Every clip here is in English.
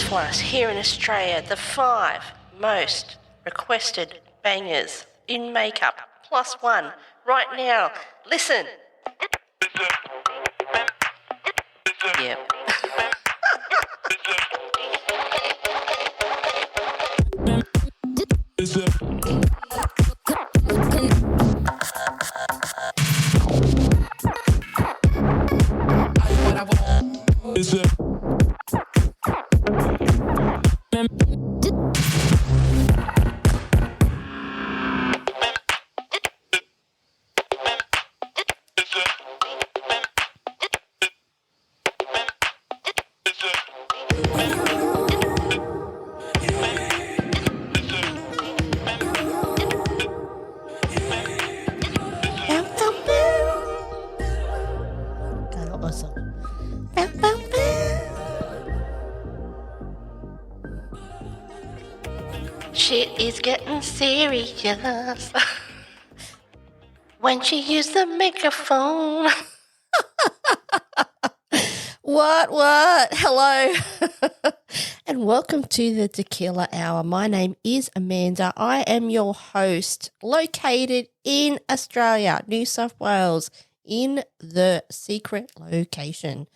Newsflash, here in Australia, the 5 most requested bangers in makeup, +1, right now. Listen. Yep. Shit is getting serious when she used the microphone. What? Hello. And welcome to the Tequila Hour. My name is Amanda. I am your host, located in Australia, New South Wales, in the secret location.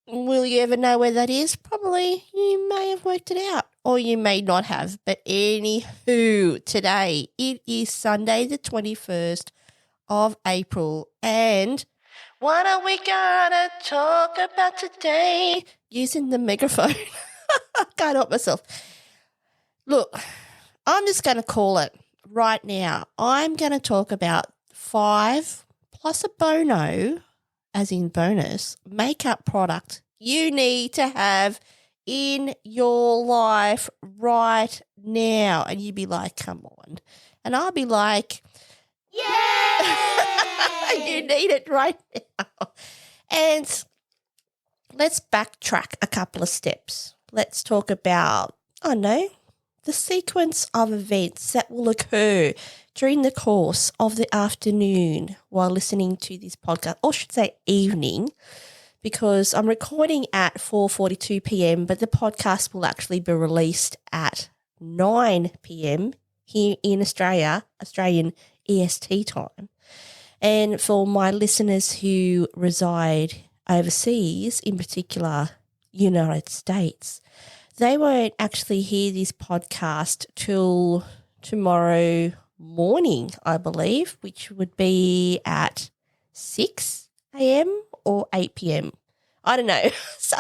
Will you ever know where that is? Probably. You may have worked it out, or you may not have. But anywho, today it is Sunday the 21st of April, and what are we gonna talk about today? Using the megaphone. I can't help myself. Look, I'm just going to call it right now. I'm going to talk about 5 plus a bono, as in bonus, makeup product you need to have in your life right now. And you'd be like, come on. And I'll be like, yeah, you need it right now. And let's backtrack a couple of steps. Let's talk about, the sequence of events that will occur during the course of the afternoon while listening to this podcast, or should say evening, because I'm recording at 4:42 p.m, but the podcast will actually be released at 9 p.m. here in Australia, Australian EST time. And for my listeners who reside overseas, in particular United States, they won't actually hear this podcast till tomorrow morning, I believe, which would be at 6 a.m. or 8 p.m. I don't know. So,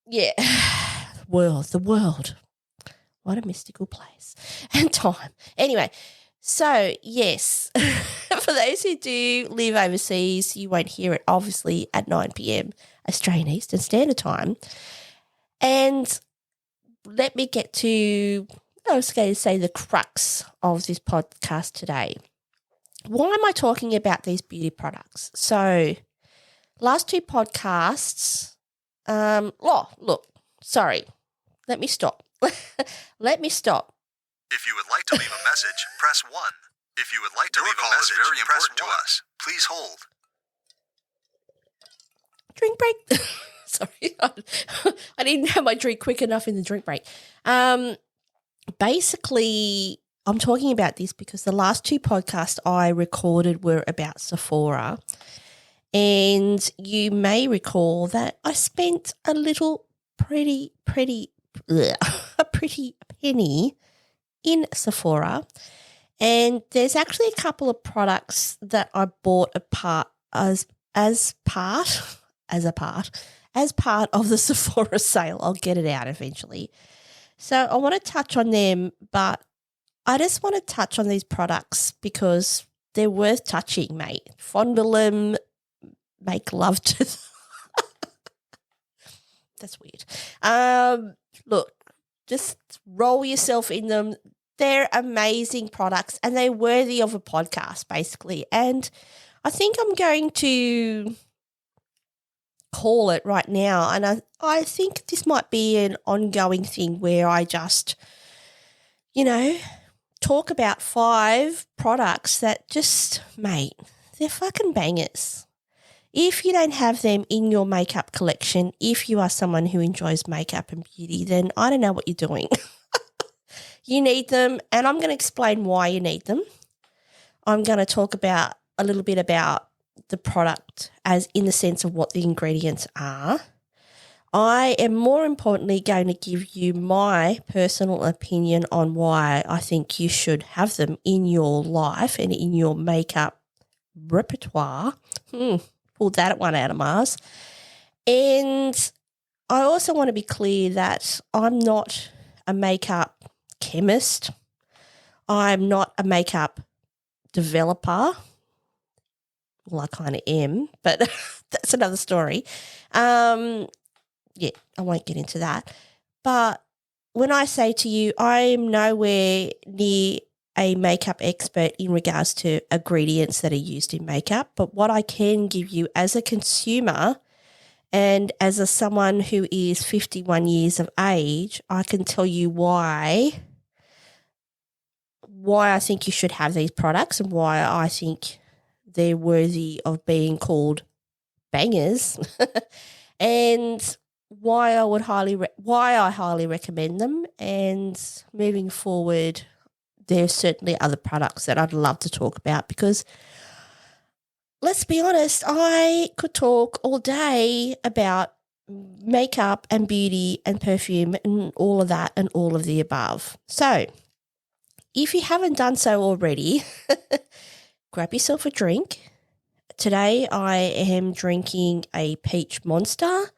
yeah, the world. What a mystical place and time. Anyway, so yes, for those who do live overseas, you won't hear it obviously at 9 p.m. Australian Eastern Standard Time. And let me get to, I was going to say, the crux of this podcast today. Why am I talking about these beauty products? So last 2 podcasts, let me stop. Let me stop. If you would like to leave a message, press 1. If you would like to leave a message, press 1. To us. Please hold. Drink break. Sorry, I didn't have my drink quick enough in the drink break. Basically, I'm talking about this because the last 2 podcasts I recorded were about Sephora. And you may recall that I spent a little pretty penny in Sephora. And there's actually a couple of products that I bought as part of the Sephora sale. I'll get it out eventually. So I want to touch on them, but I just want to touch on these products because they're worth touching, mate. Fondle them, make love to them. That's weird. Look, just roll yourself in them. They're amazing products and they're worthy of a podcast, basically. And I think I'm going to call it right now. And I think this might be an ongoing thing where I just, talk about 5 products that just, mate, they're fucking bangers. If you don't have them in your makeup collection, if you are someone who enjoys makeup and beauty, then I don't know what you're doing. You need them, and I'm going to explain why you need them. I'm going to talk about a little bit about the product as in the sense of what the ingredients are. I am more importantly going to give you my personal opinion on why I think you should have them in your life and in your makeup repertoire. Pulled that one out of Mars. And I also want to be clear that I'm not a makeup chemist. I'm not a makeup developer. Well, I kind of am, but that's another story. Yeah, I won't get into that. But when I say to you, I'm nowhere near a makeup expert in regards to ingredients that are used in makeup, but what I can give you as a consumer and as someone who is 51 years of age, I can tell you why I think you should have these products and why I think they're worthy of being called bangers and why I highly recommend them. And moving forward, there's certainly other products that I'd love to talk about because let's be honest, I could talk all day about makeup and beauty and perfume and all of that and all of the above. So if you haven't done so already, grab yourself a drink. Today I am drinking a peach monster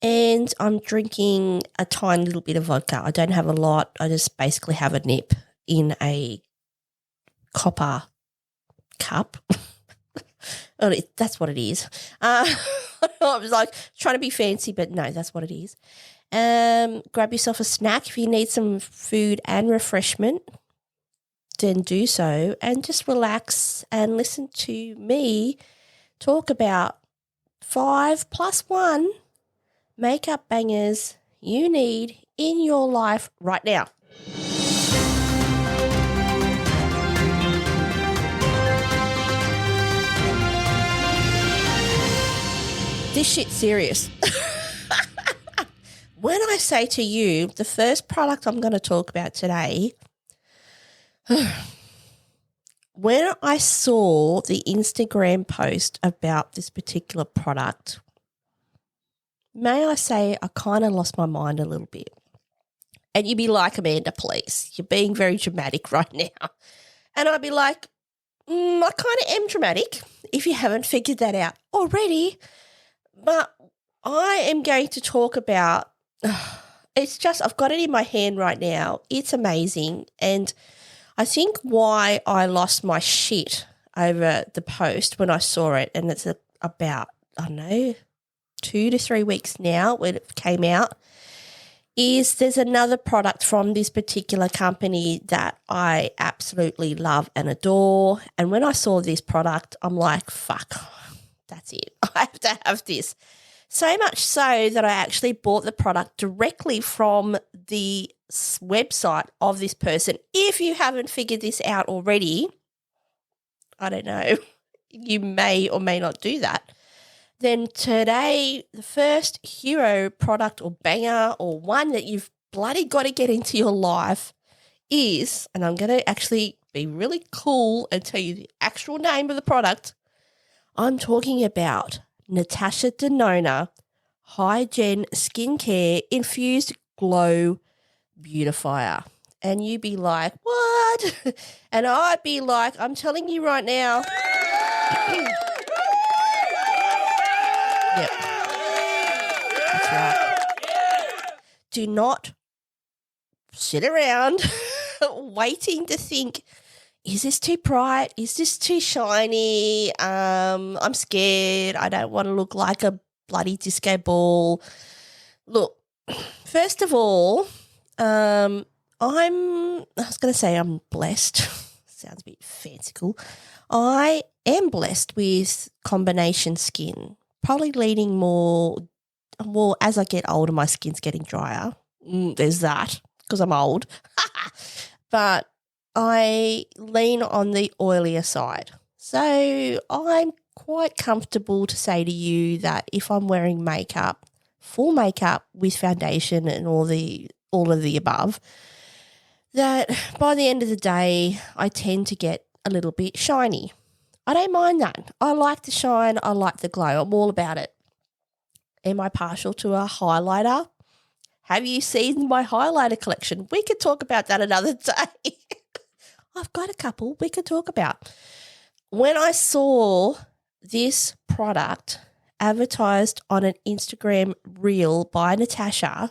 and I'm drinking a tiny little bit of vodka. I don't have a lot. I just basically have a nip in a copper cup. Oh, that's what it is. I was like trying to be fancy, but no, that's what it is. Grab yourself a snack. If you need some food and refreshment, then do so and just relax and listen to me talk about 5+1 makeup bangers you need in your life right now. This shit's serious. When I say to you, the first product I'm going to talk about today, when I saw the Instagram post about this particular product, may I say I kind of lost my mind a little bit. And you'd be like, Amanda, please, you're being very dramatic right now. And I'd be like, I kind of am dramatic if you haven't figured that out already. But I am going to talk about, it's just, I've got it in my hand right now. It's amazing. And I think why I lost my shit over the post when I saw it, and it's about, I don't know, 2 to 3 weeks now when it came out, is there's another product from this particular company that I absolutely love and adore. And when I saw this product, I'm like, fuck, that's it. I have to have this. So much so that I actually bought the product directly from the website of this person. If you haven't figured this out already, I don't know, you may or may not do that. Then today, the first hero product or banger or one that you've bloody got to get into your life is, and I'm going to actually be really cool and tell you the actual name of the product. I'm talking about Natasha Denona High-Gen Skincare Infused Glow Beautifier. And you'd be like, what? And I'd be like, I'm telling you right now. Yep. That's right. Do not sit around waiting to think, is this too bright? Is this too shiny? I'm scared. I don't want to look like a bloody disco ball. Look, first of all, I'm blessed. Sounds a bit fanciful. I am blessed with combination skin. Probably leaning more, well, as I get older, my skin's getting drier. There's that because I'm old. But I lean on the oilier side. So I'm quite comfortable to say to you that if I'm wearing makeup, full makeup with foundation and all of the above, that by the end of the day, I tend to get a little bit shiny. I don't mind that. I like the shine. I like the glow. I'm all about it. Am I partial to a highlighter? Have you seen my highlighter collection? We could talk about that another day. I've got a couple we could talk about. When I saw this product advertised on an Instagram reel by Natasha,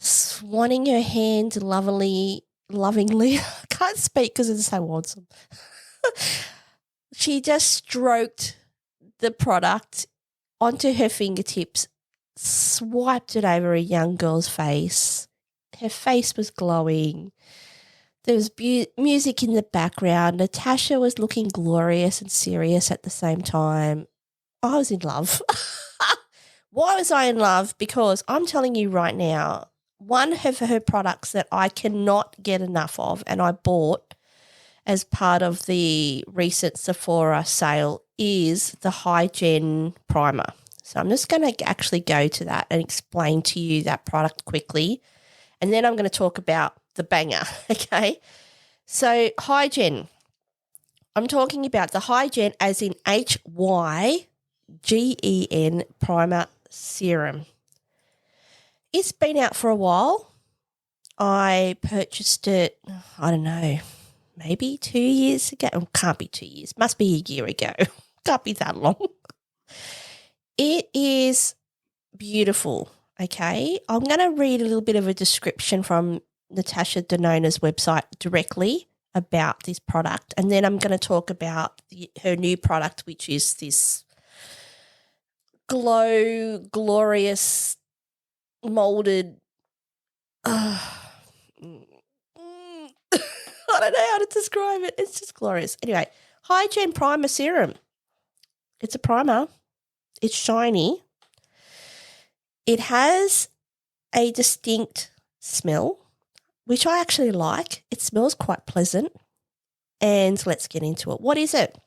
swanning her hand lovingly, I can't speak because it's so awesome. She just stroked the product onto her fingertips, swiped it over a young girl's face. Her face was glowing. There was music in the background. Natasha was looking glorious and serious at the same time. I was in love. Why was I in love? Because I'm telling you right now, one of her products that I cannot get enough of and I bought as part of the recent Sephora sale is the Hygiene Primer. So I'm just going to actually go to that and explain to you that product quickly. And then I'm going to talk about the banger, okay? So Hygiene. I'm talking about the Hygiene as in Hygen Primer Serum. It's been out for a while. I purchased it, I don't know, maybe 2 years ago. Oh, can't be 2 years. Must be a year ago. Can't be that long. It is beautiful, okay? I'm going to read a little bit of a description from Natasha Denona's website directly about this product, and then I'm going to talk about her new product, which is this glorious, molded I don't know how to describe it. It's just glorious. Anyway, Hygiene Primer Serum. It's a primer. It's shiny. It has a distinct smell, which I actually like. It smells quite pleasant. And let's get into it. What is it?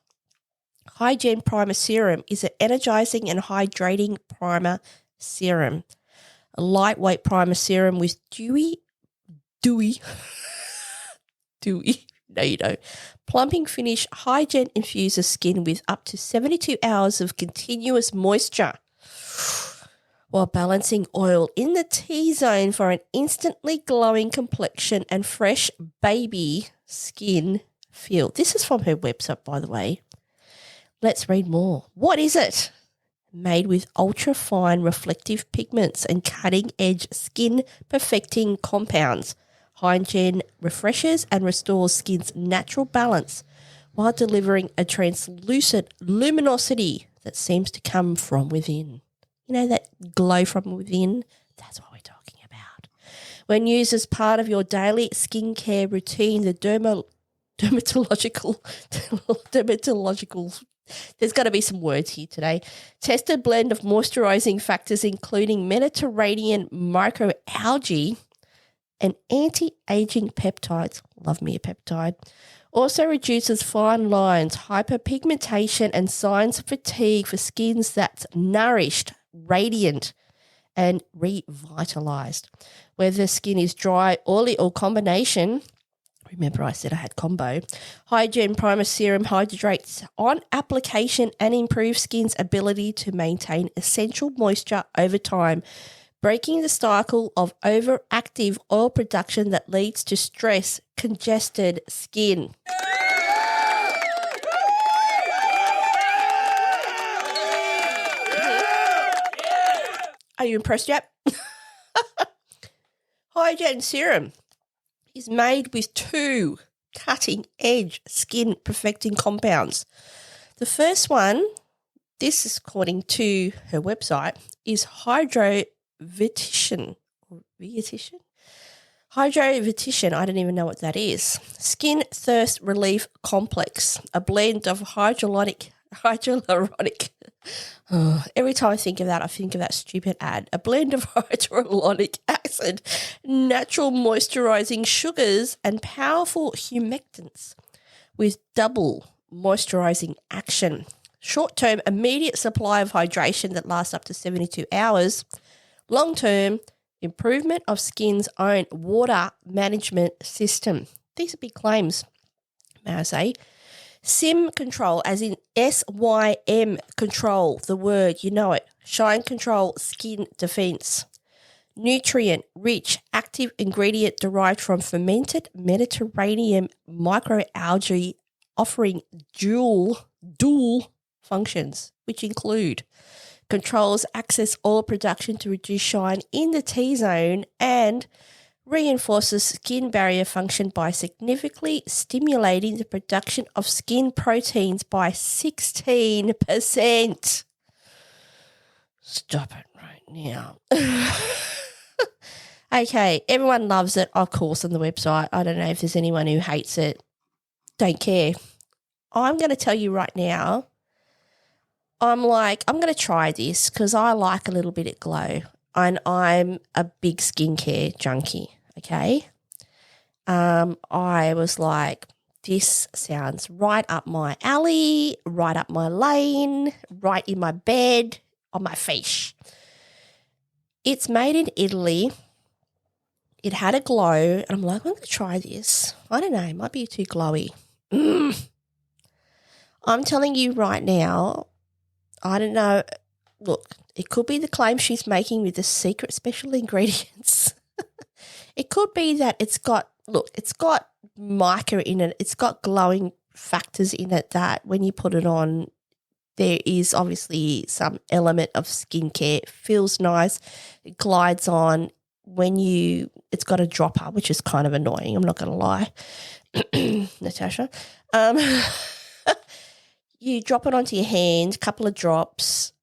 Hygiene Primer Serum is an energizing and hydrating primer serum. A lightweight primer serum with dewy, no you don't, plumping finish. Hygiene infuses skin with up to 72 hours of continuous moisture while balancing oil in the T-zone for an instantly glowing complexion and fresh baby skin feel. This is from her website, by the way. Let's read more. What is it? Made with ultra-fine reflective pigments and cutting-edge skin-perfecting compounds, Hygiene refreshes and restores skin's natural balance while delivering a translucent luminosity that seems to come from within. You know, that glow from within? That's what we're talking about. When used as part of your daily skincare routine, the dermatological there's got to be some words here today. Tested blend of moisturizing factors including Mediterranean microalgae and anti-aging peptides. Love me a peptide. Also reduces fine lines, hyperpigmentation and signs of fatigue for skins that's nourished, radiant and revitalized. Whether skin is dry, oily or combination, remember I said I had combo, Hygiene Primer Serum hydrates on application and improves skin's ability to maintain essential moisture over time, breaking the cycle of overactive oil production that leads to stress, congested skin. Are you impressed yet? Hygiene Serum is made with 2 cutting-edge skin-perfecting compounds. The first one, this is according to her website, is Hydrovitition. Hydrovitition, I don't even know what that is. Skin Thirst Relief Complex, a blend of hyaluronic. Every time I think of that stupid ad. A blend of hyaluronic acid, natural moisturizing sugars, and powerful humectants with double moisturizing action. Short-term, immediate supply of hydration that lasts up to 72 hours. Long-term, improvement of skin's own water management system. These are big claims, may I say. SIM control, as in SYM control, the word, you know it. Shine control, skin defense. Nutrient-rich active ingredient derived from fermented Mediterranean microalgae, offering dual functions, which include controls excess oil production to reduce shine in the T-zone and reinforces skin barrier function by significantly stimulating the production of skin proteins by 16%. Stop it right now. Okay, everyone loves it, of course, on the website. I don't know if there's anyone who hates it. Don't care. I'm going to tell you right now, I'm going to try this because I like a little bit of glow and I'm a big skincare junkie, okay? I was like, this sounds right up my alley, right up my lane, right in my bed, on my face. It's made in Italy. It had a glow, and I'm like, I'm going to try this. I don't know, it might be too glowy. I'm telling you right now, I don't know. Look, it could be the claim she's making with the secret special ingredients. It could be that it's got mica in it. It's got glowing factors in it that when you put it on, there is obviously some element of skincare. It feels nice. It glides on. It's got a dropper, which is kind of annoying. I'm not going to lie, Natasha. You drop it onto your hand, couple of drops.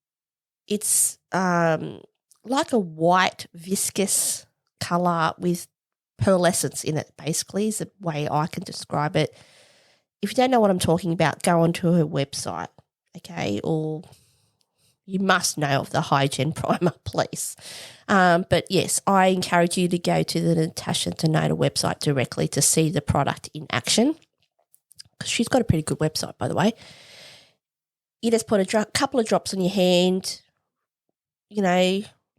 It's like a white viscous colour with pearlescence in it, basically, is the way I can describe it. If you don't know what I'm talking about, go onto her website, okay, or you must know of the Hygiene Primer, please. But yes, I encourage you to go to the Natasha Denota website directly to see the product in action, because she's got a pretty good website, by the way. You just put a couple of drops on your hand,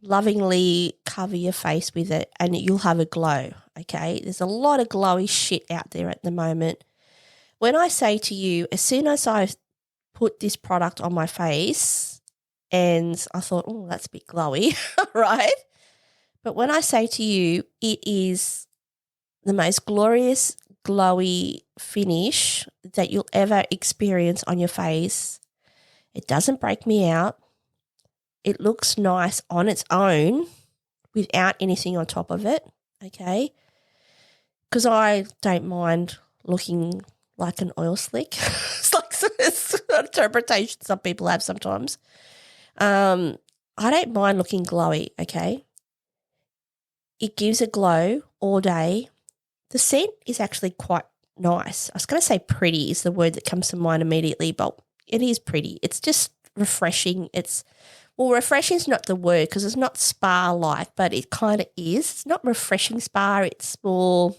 lovingly cover your face with it and you'll have a glow, okay? There's a lot of glowy shit out there at the moment. When I say to you, as soon as I put this product on my face and I thought, oh, that's a bit glowy, right? But when I say to you, it is the most glorious, glowy finish that you'll ever experience on your face. It doesn't break me out. It looks nice on its own without anything on top of it, okay? Because I don't mind looking like an oil slick. It's an interpretation some people have sometimes. I don't mind looking glowy, okay? It gives a glow all day. The scent is actually quite nice. I was going to say pretty is the word that comes to mind immediately, but it is pretty. It's just refreshing. Refreshing is not the word because it's not spa-like, but it kind of is. It's not refreshing spa. It's more,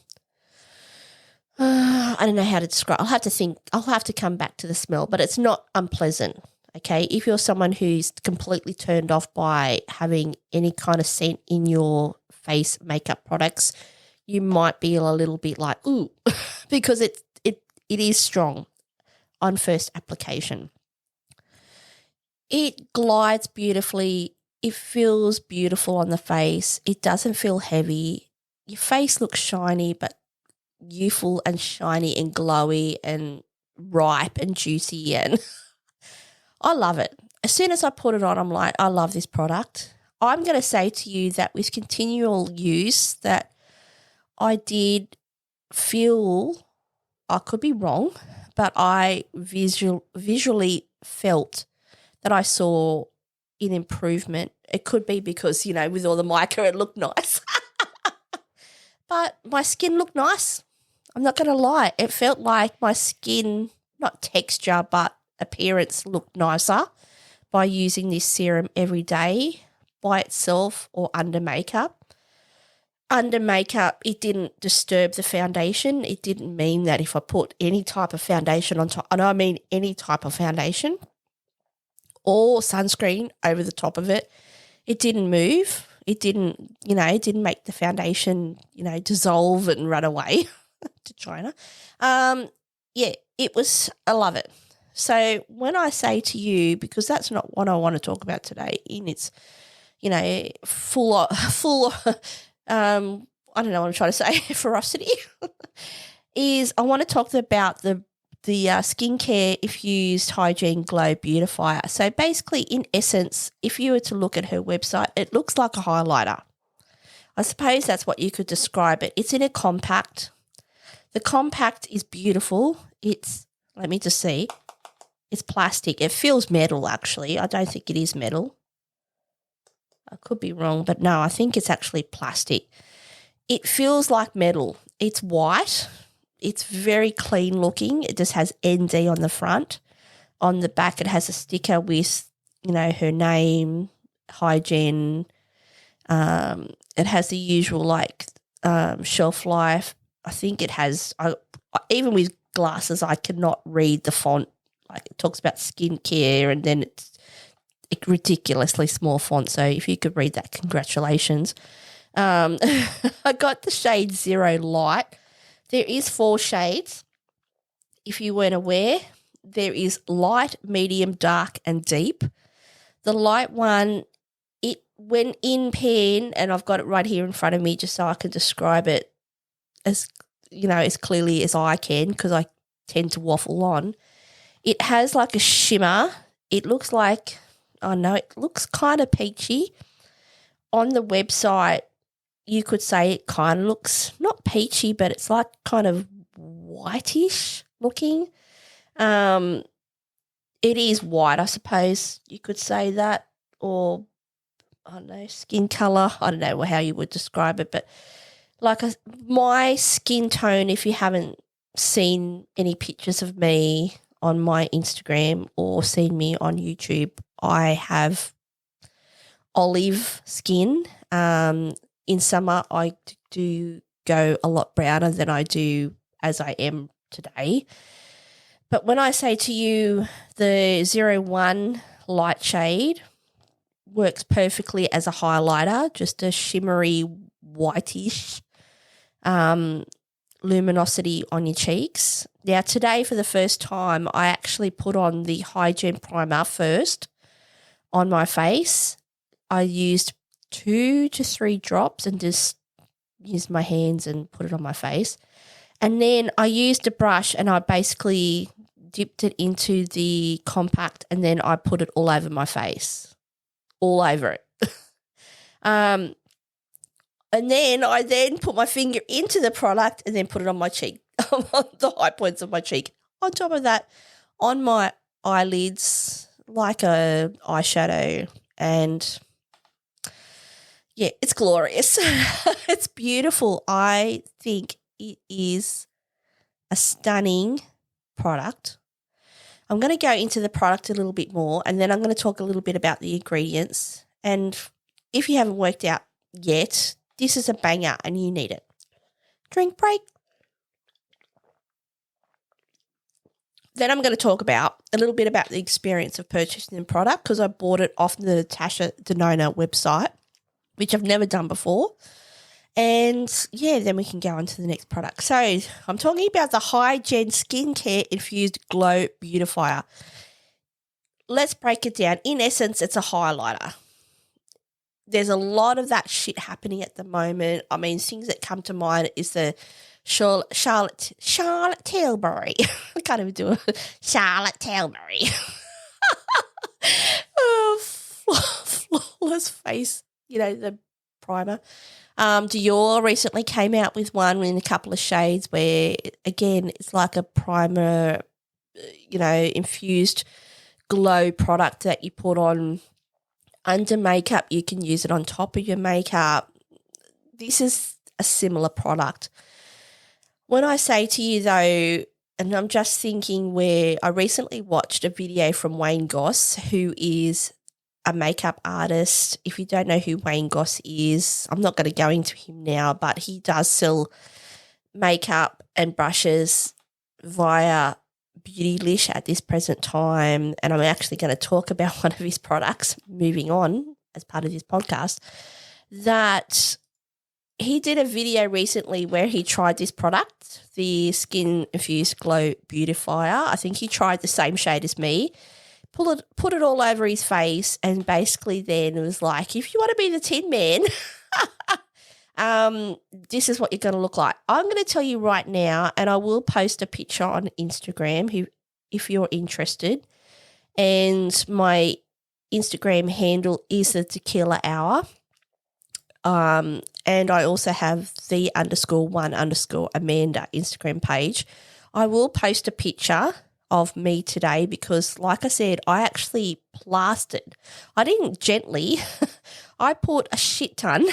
I don't know how to describe. I'll have to think. I'll have to come back to the smell, but it's not unpleasant, okay? If you're someone who's completely turned off by having any kind of scent in your face makeup products, you might be a little bit like, ooh, because it is strong on first application. It glides beautifully. It feels beautiful on the face. It doesn't feel heavy. Your face looks shiny, but youthful and shiny and glowy and ripe and juicy, and I love it. As soon as I put it on, I'm like, I love this product. I'm going to say to you that with continual use that I did feel, I could be wrong, but I visually felt that I saw an improvement. It could be because, with all the mica, it looked nice. But my skin looked nice. I'm not going to lie. It felt like my skin, not texture, but appearance looked nicer by using this serum every day by itself or under makeup. Under makeup, it didn't disturb the foundation. It didn't mean that if I put any type of foundation on top, and I mean any type of foundation, or sunscreen over the top of it. It didn't move. It didn't, it didn't make the foundation, dissolve and run away to China. I love it. So when I say to you, because that's not what I want to talk about today in its, full, I don't know what I'm trying to say, ferocity, is I want to talk about the skincare infused hygiene glow beautifier. So basically, in essence, if you were to look at her website, it looks like a highlighter. I suppose that's what you could describe it. It's in a compact. The compact is beautiful. Let me just see. It's plastic. It feels metal, actually. I don't think it is metal. I could be wrong, but no, I think it's actually plastic. It feels like metal. It's white. It's very clean looking. It just has ND on the front. On the back, it has a sticker with, her name, hygiene. It has the usual shelf life. I think it has, even with glasses, I cannot read the font. Like it talks about skincare and then it's a ridiculously small font. So if you could read that, congratulations. I got the shade Zero Light. There is 4 shades. If you weren't aware, there is light, medium, dark, and deep. The light one, it went in pen, and I've got it right here in front of me just so I can describe it as clearly as I can because I tend to waffle on. It has like a shimmer. It looks like, it looks kind of peachy. On the website, you could say it kind of looks not peachy, but it's like kind of whitish looking. It is white, I suppose you could say that, or I don't know, skin color. I don't know how you would describe it, but my skin tone, if you haven't seen any pictures of me on my Instagram or seen me on YouTube, I have olive skin. In summer, I do go a lot browner than I do as I am today. But when I say to you the 01 light shade works perfectly as a highlighter, just a shimmery whitish luminosity on your cheeks. Now today for the first time, I actually put on the Hygiene Primer first on my face. I used 2 to 3 drops and just used my hands and put it on my face. And then I used a brush and I basically dipped it into the compact and then I put it all over my face, all over it. And then I put my finger into the product and then put it on my cheek, on the high points of my cheek. On top of that, on my eyelids, like a eyeshadow, and yeah, it's glorious. It's beautiful. I think it is a stunning product. I'm going to go into the product a little bit more and then I'm going to talk a little bit about the ingredients. And if you haven't worked out yet, this is a banger and you need it. Drink break. Then I'm going to talk about a little bit about the experience of purchasing the product because I bought it off the Natasha Denona website, which I've never done before. And, yeah, then we can go on to the next product. So I'm talking about the Hygiene Skincare Infused Glow Beautifier. Let's break it down. In essence, it's a highlighter. There's a lot of that shit happening at the moment. I mean, things that come to mind is the Charlotte Tilbury. I can't even do it. Charlotte Tilbury. Oh, flawless face, the primer. Dior recently came out with one in a couple of shades where, again, it's like a primer, infused glow product that you put on under makeup. You can use it on top of your makeup. This is a similar product. When I say to you, though, and I'm just thinking where I recently watched a video from Wayne Goss, who is a makeup artist. If you don't know who Wayne Goss is, I'm not going to go into him now, but he does sell makeup and brushes via Beautylish at this present time, and I'm actually going to talk about one of his products moving on as part of this podcast, that he did a video recently where he tried this product, the Skin Infused Glow Beautifier. I think he tried the same shade as me, put it all over his face, and basically then it was like, if you want to be the Tin Man, this is what you're going to look like. I'm going to tell you right now, and I will post a picture on Instagram if you're interested. And my Instagram handle is the Tequila Hour. And I also have the _1_Amanda Instagram page. I will post a picture of me today because, like I said, I actually plastered. I didn't gently. I put a shit ton.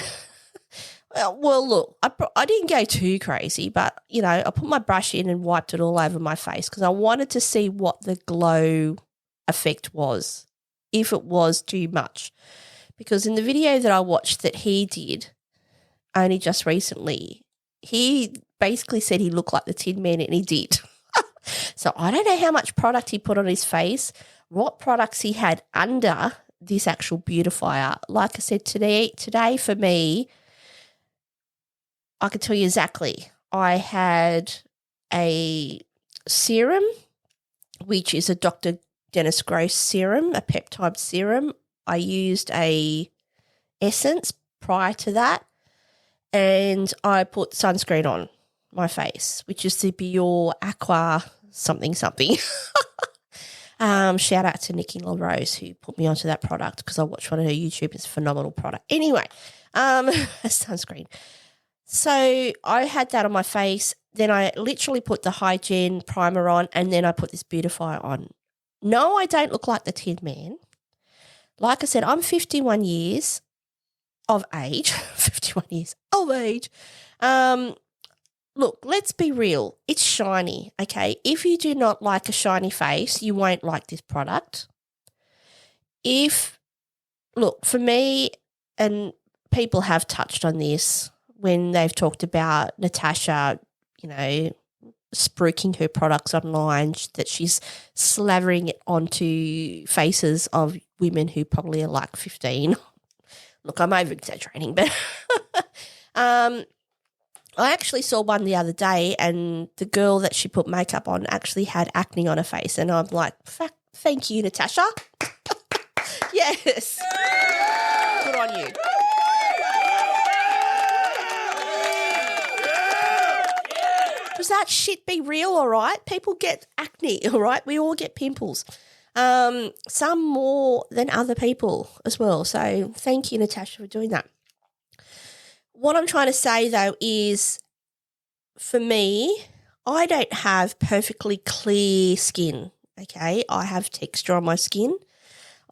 Well, look, I didn't go too crazy, but, I put my brush in and wiped it all over my face because I wanted to see what the glow effect was, if it was too much. Because in the video that I watched that he did only just recently, he basically said he looked like the Tin Man, and he did. So I don't know how much product he put on his face, what products he had under this actual beautifier. Like I said, today for me, I can tell you exactly. I had a serum, which is a Dr. Dennis Gross serum, a peptide serum. I used a essence prior to that, and I put sunscreen on my face, which is the Biore Aqua something. Shout out to Nikki LaRose who put me onto that product because I watched one of her YouTube. It's a phenomenal product. Anyway, sunscreen. So I had that on my face. Then I literally put the Hygiene primer on, and then I put this beautifier on. No, I don't look like the Tin Man. Like I said, I'm 51 years of age. 51 years of age. Look, let's be real. It's shiny, okay? If you do not like a shiny face, you won't like this product. Look, for me, and people have touched on this when they've talked about Natasha, spruiking her products online, that she's slavering it onto faces of women who probably are like 15. Look, I'm over-exaggerating, but I actually saw one the other day, and the girl that she put makeup on actually had acne on her face, and I'm like, thank you, Natasha. Yes. Good on you. Does that shit be real, all right? People get acne, all right? We all get pimples. Some more than other people as well. So thank you, Natasha, for doing that. What I'm trying to say, though, is for me, I don't have perfectly clear skin, okay? I have texture on my skin.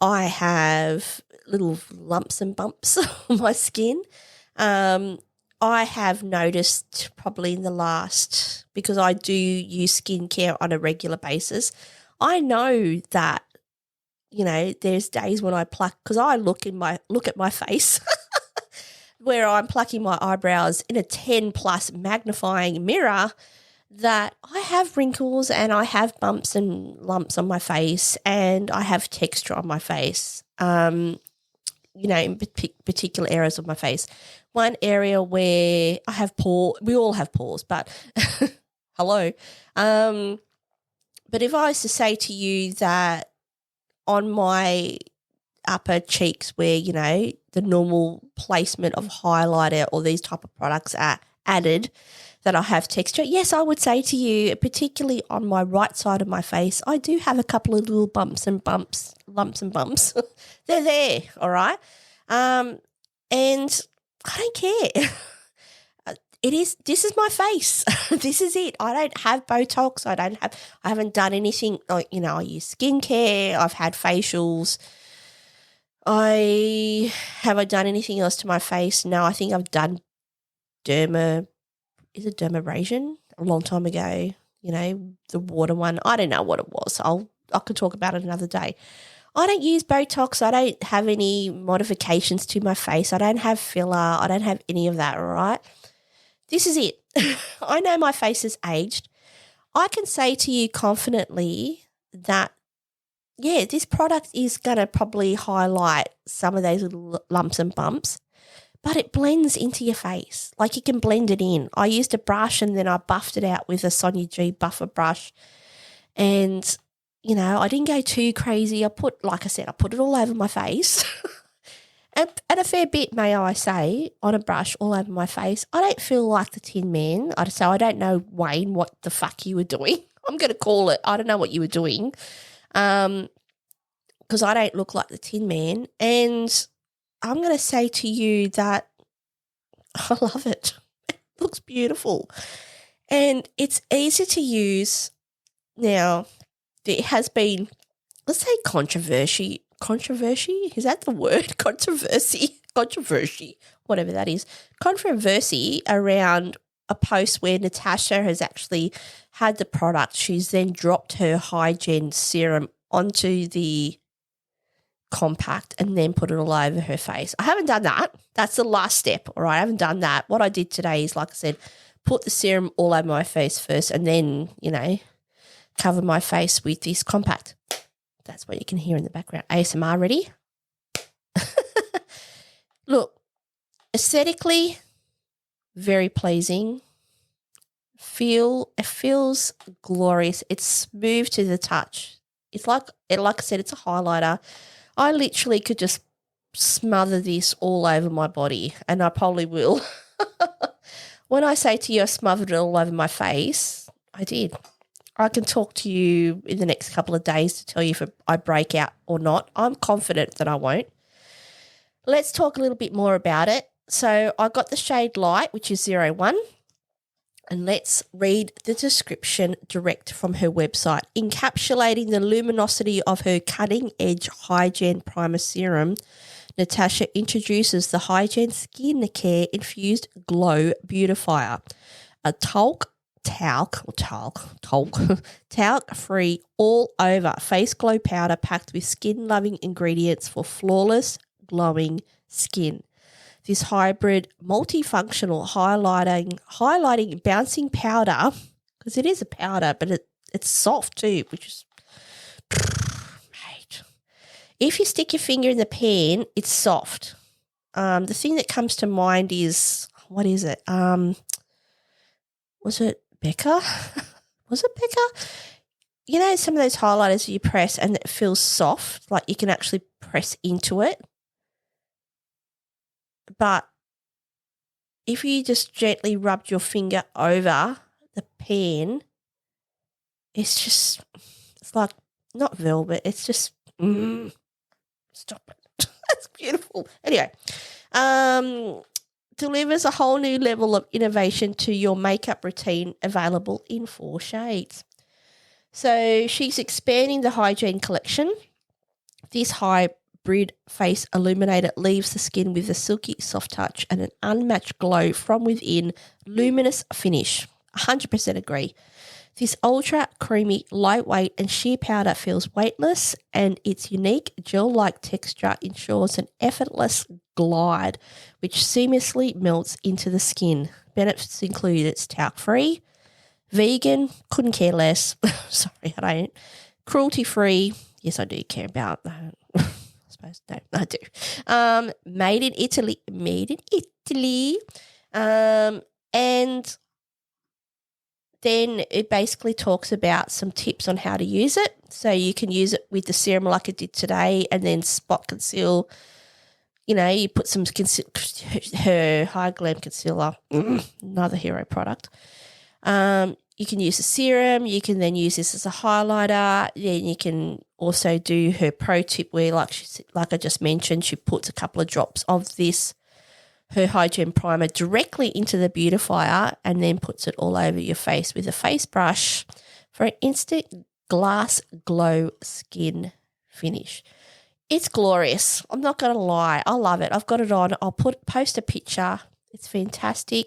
I have little lumps and bumps on my skin. I have noticed probably in the last, because I do use skincare on a regular basis, I know that, there's days when I pluck, because I look at my face where I'm plucking my eyebrows in a 10+ magnifying mirror, that I have wrinkles and I have bumps and lumps on my face and I have texture on my face, in particular areas of my face. One area where I have pores, we all have pores, but hello. But if I was to say to you that on my upper cheeks where, the normal placement of highlighter or these type of products are added, that I have texture, yes, I would say to you, particularly on my right side of my face, I do have a couple of little lumps and bumps. They're there, all right? And I don't care. This is my face. This is it. I don't have Botox. I haven't done anything. I use skincare. I've had facials. Have I done anything else to my face? No, I think I've done dermabrasion a long time ago. The water one. I don't know what it was. I could talk about it another day. I don't use Botox. I don't have any modifications to my face. I don't have filler. I don't have any of that, all right? This is it. I know my face is aged. I can say to you confidently that, yeah, this product is going to probably highlight some of those little lumps and bumps, but it blends into your face. Like you can blend it in. I used a brush and then I buffed it out with a Sonia G buffer brush. And, you know, I didn't go too crazy. I put it all over my face. and a fair bit, may I say, on a brush all over my face. I don't feel like the Tin Man. So I don't know, Wayne, what the fuck you were doing. I'm going to call it. I don't know what you were doing. Because I don't look like the Tin Man. And I'm going to say to you that I love it. It looks beautiful. And it's easy to use. Now, there has been, let's say controversy. Controversy? Is that the word? Controversy, whatever that is. Controversy around a post where Natasha has actually had the product. She's then dropped her Hygiene serum onto the compact and then put it all over her face. I haven't done that. That's the last step, all right? I haven't done that. What I did today is, like I said, put the serum all over my face first and then, you know, cover my face with this compact. That's what you can hear in the background. ASMR ready? Look, aesthetically, very pleasing. It feels glorious. It's smooth to the touch. It's like I said, it's a highlighter. I literally could just smother this all over my body, and I probably will. When I say to you I smothered it all over my face, I did. I can talk to you in the next couple of days to tell you if I break out or not. I'm confident that I won't. Let's talk a little bit more about it. So I got the shade Light, which is 01. And let's read the description direct from her website. Encapsulating the luminosity of her cutting-edge Hygiene Primer Serum, Natasha introduces the Hygiene Skin Care Infused Glow Beautifier, a talc-free all-over face glow powder packed with skin-loving ingredients for flawless, glowing skin. This hybrid, multifunctional highlighting bouncing powder, because it is a powder, but it's soft too, which is, mate. If you stick your finger in the pan, it's soft. The thing that comes to mind is, what is it? Was it Becca? Was it Becca? You know, some of those highlighters you press and it feels soft, like you can actually press into it. But if you just gently rubbed your finger over the pan, it's like not velvet. It's just, stop it. That's beautiful. Anyway, delivers a whole new level of innovation to your makeup routine, available in 4 shades. So she's expanding the Hygiene collection. This hybrid face illuminator leaves the skin with a silky soft touch and an unmatched glow from within, luminous finish. 100% agree. This ultra creamy, lightweight and sheer powder feels weightless, and its unique gel-like texture ensures an effortless glide which seamlessly melts into the skin. Benefits include it's talc-free, vegan, couldn't care less. Sorry, I don't. Cruelty-free. Yes, I do care about that. No, I do. Made in Italy. And then it basically talks about some tips on how to use it. So you can use it with the serum like I did today, and then spot conceal. You know, you put some her High Glam concealer, another hero product. You can use the serum. You can then use this as a highlighter. Then you can also do her pro tip where, like I just mentioned, she puts a couple of drops of this, her Hygiene Primer, directly into the beautifier and then puts it all over your face with a face brush for an instant glass glow skin finish. It's glorious. I'm not going to lie. I love it. I've got it on. I'll post a picture. It's fantastic.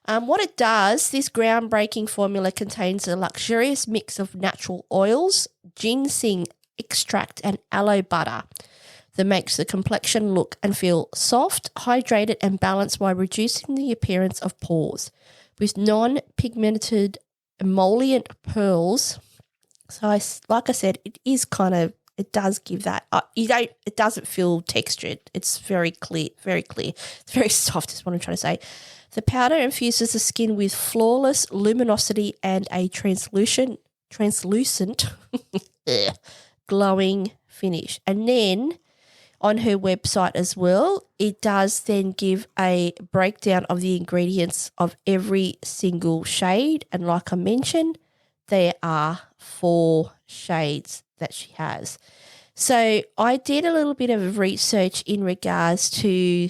What it does, this groundbreaking formula contains a luxurious mix of natural oils, ginseng extract and aloe butter that makes the complexion look and feel soft, hydrated and balanced while reducing the appearance of pores. With non-pigmented emollient pearls. So like I said, it does give that. It doesn't feel textured. It's very clear, very clear. It's very soft is what I'm trying to say. The powder infuses the skin with flawless luminosity and a translucent glowing finish. And then on her website as well, it does then give a breakdown of the ingredients of every single shade. And like I mentioned, there are 4 shades that she has. So I did a little bit of research in regards to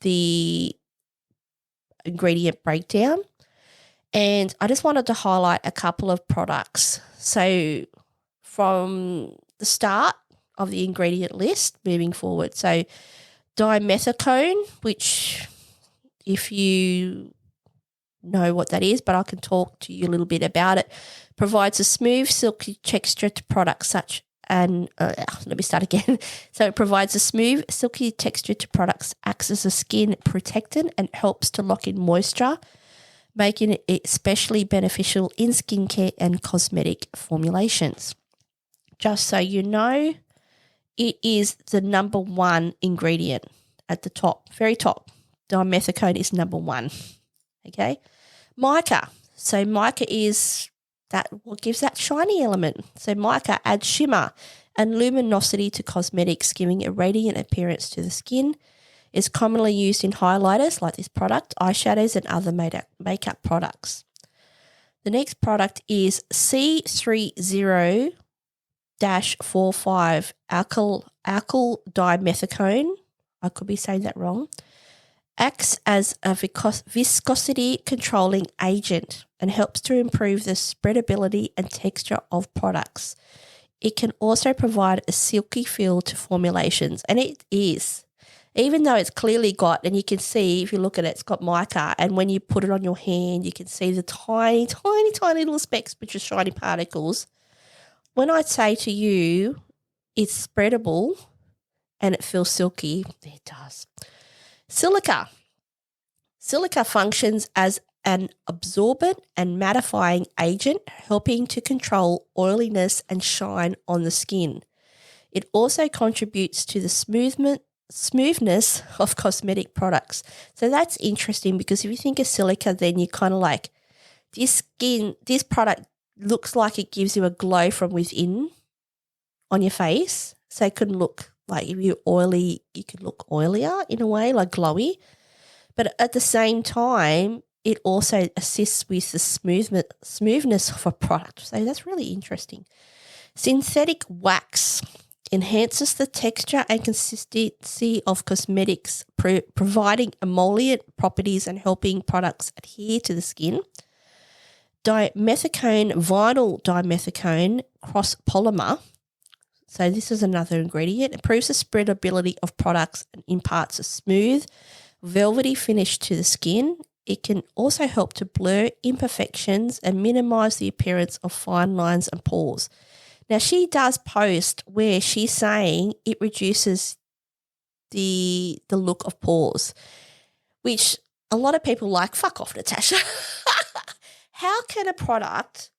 the ingredient breakdown, and I just wanted to highlight a couple of products. So from the start of the ingredient list moving forward, so dimethicone, which if you know what that is, but I can talk to you a little bit about it, provides a smooth, silky texture to products such and let me start again. So it provides a smooth, silky texture to products, acts as a skin protectant and helps to lock in moisture, making it especially beneficial in skincare and cosmetic formulations. Just so you know, it is the number 1 ingredient at the top, very top. Dimethicone is number 1. Okay. Mica. So mica is that what gives that shiny element. So mica adds shimmer and luminosity to cosmetics, giving a radiant appearance to the skin. It's commonly used in highlighters like this product, eyeshadows and other makeup products. The next product is C30-45 alkyl dimethicone. I could be saying that wrong. Acts as a viscosity controlling agent and helps to improve the spreadability and texture of products. It can also provide a silky feel to formulations, and it is. Even though it's clearly got, and you can see if you look at it, it's got mica, and when you put it on your hand, you can see the tiny, tiny, tiny little specks, which are shiny particles. When I say to you it's spreadable and it feels silky, it does. Silica. Silica functions as an absorbent and mattifying agent, helping to control oiliness and shine on the skin. It also contributes to the smoothness of cosmetic products. So that's interesting because if you think of silica, then you kind of like this product looks like it gives you a glow from within on your face. So it could look like if you're oily, you could look oilier in a way, like glowy. But at the same time, it also assists with the smoothness of a product. So that's really interesting. Synthetic wax enhances the texture and consistency of cosmetics, providing emollient properties and helping products adhere to the skin. Dimethicone, vinyl dimethicone cross polymer. So this is another ingredient. It improves the spreadability of products and imparts a smooth, velvety finish to the skin. It can also help to blur imperfections and minimize the appearance of fine lines and pores. Now, she does post where she's saying it reduces the look of pores, which a lot of people like, fuck off, Natasha. How can a product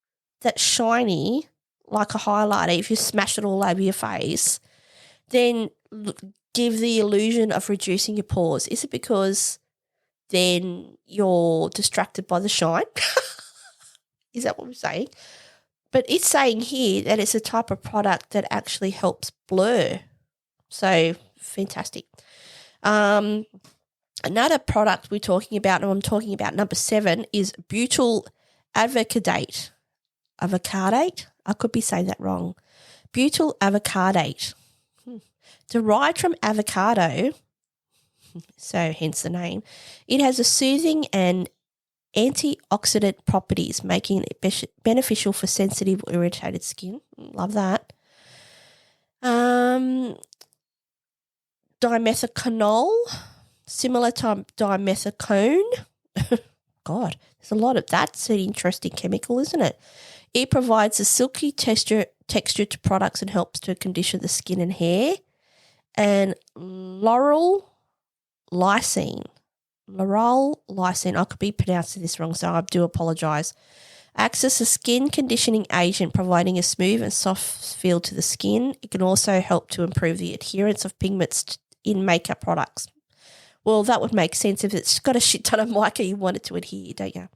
that's shiny, like a highlighter, if you smash it all over your face, then give the illusion of reducing your pores? Is it because then you're distracted by the shine? Is that what we're saying? But it's saying here that it's a type of product that actually helps blur. So fantastic. Another product we're talking about, and I'm talking about number 7, is butyl avocadate. Avocadate? I could be saying that wrong. Butyl avocadate. Derived from avocado, so hence the name, it has a soothing and antioxidant properties, making it beneficial for sensitive or irritated skin. Love that. Dimethiconol, similar to dimethicone. God, there's a lot of that's an interesting chemical, isn't it? It provides a silky texture to products and helps to condition the skin and hair. And laurel lysine, I could be pronouncing this wrong, so I do apologise. Acts as a skin conditioning agent, providing a smooth and soft feel to the skin. It can also help to improve the adherence of pigments in makeup products. Well, that would make sense if it's got a shit ton of mica, you want it to adhere, don't you?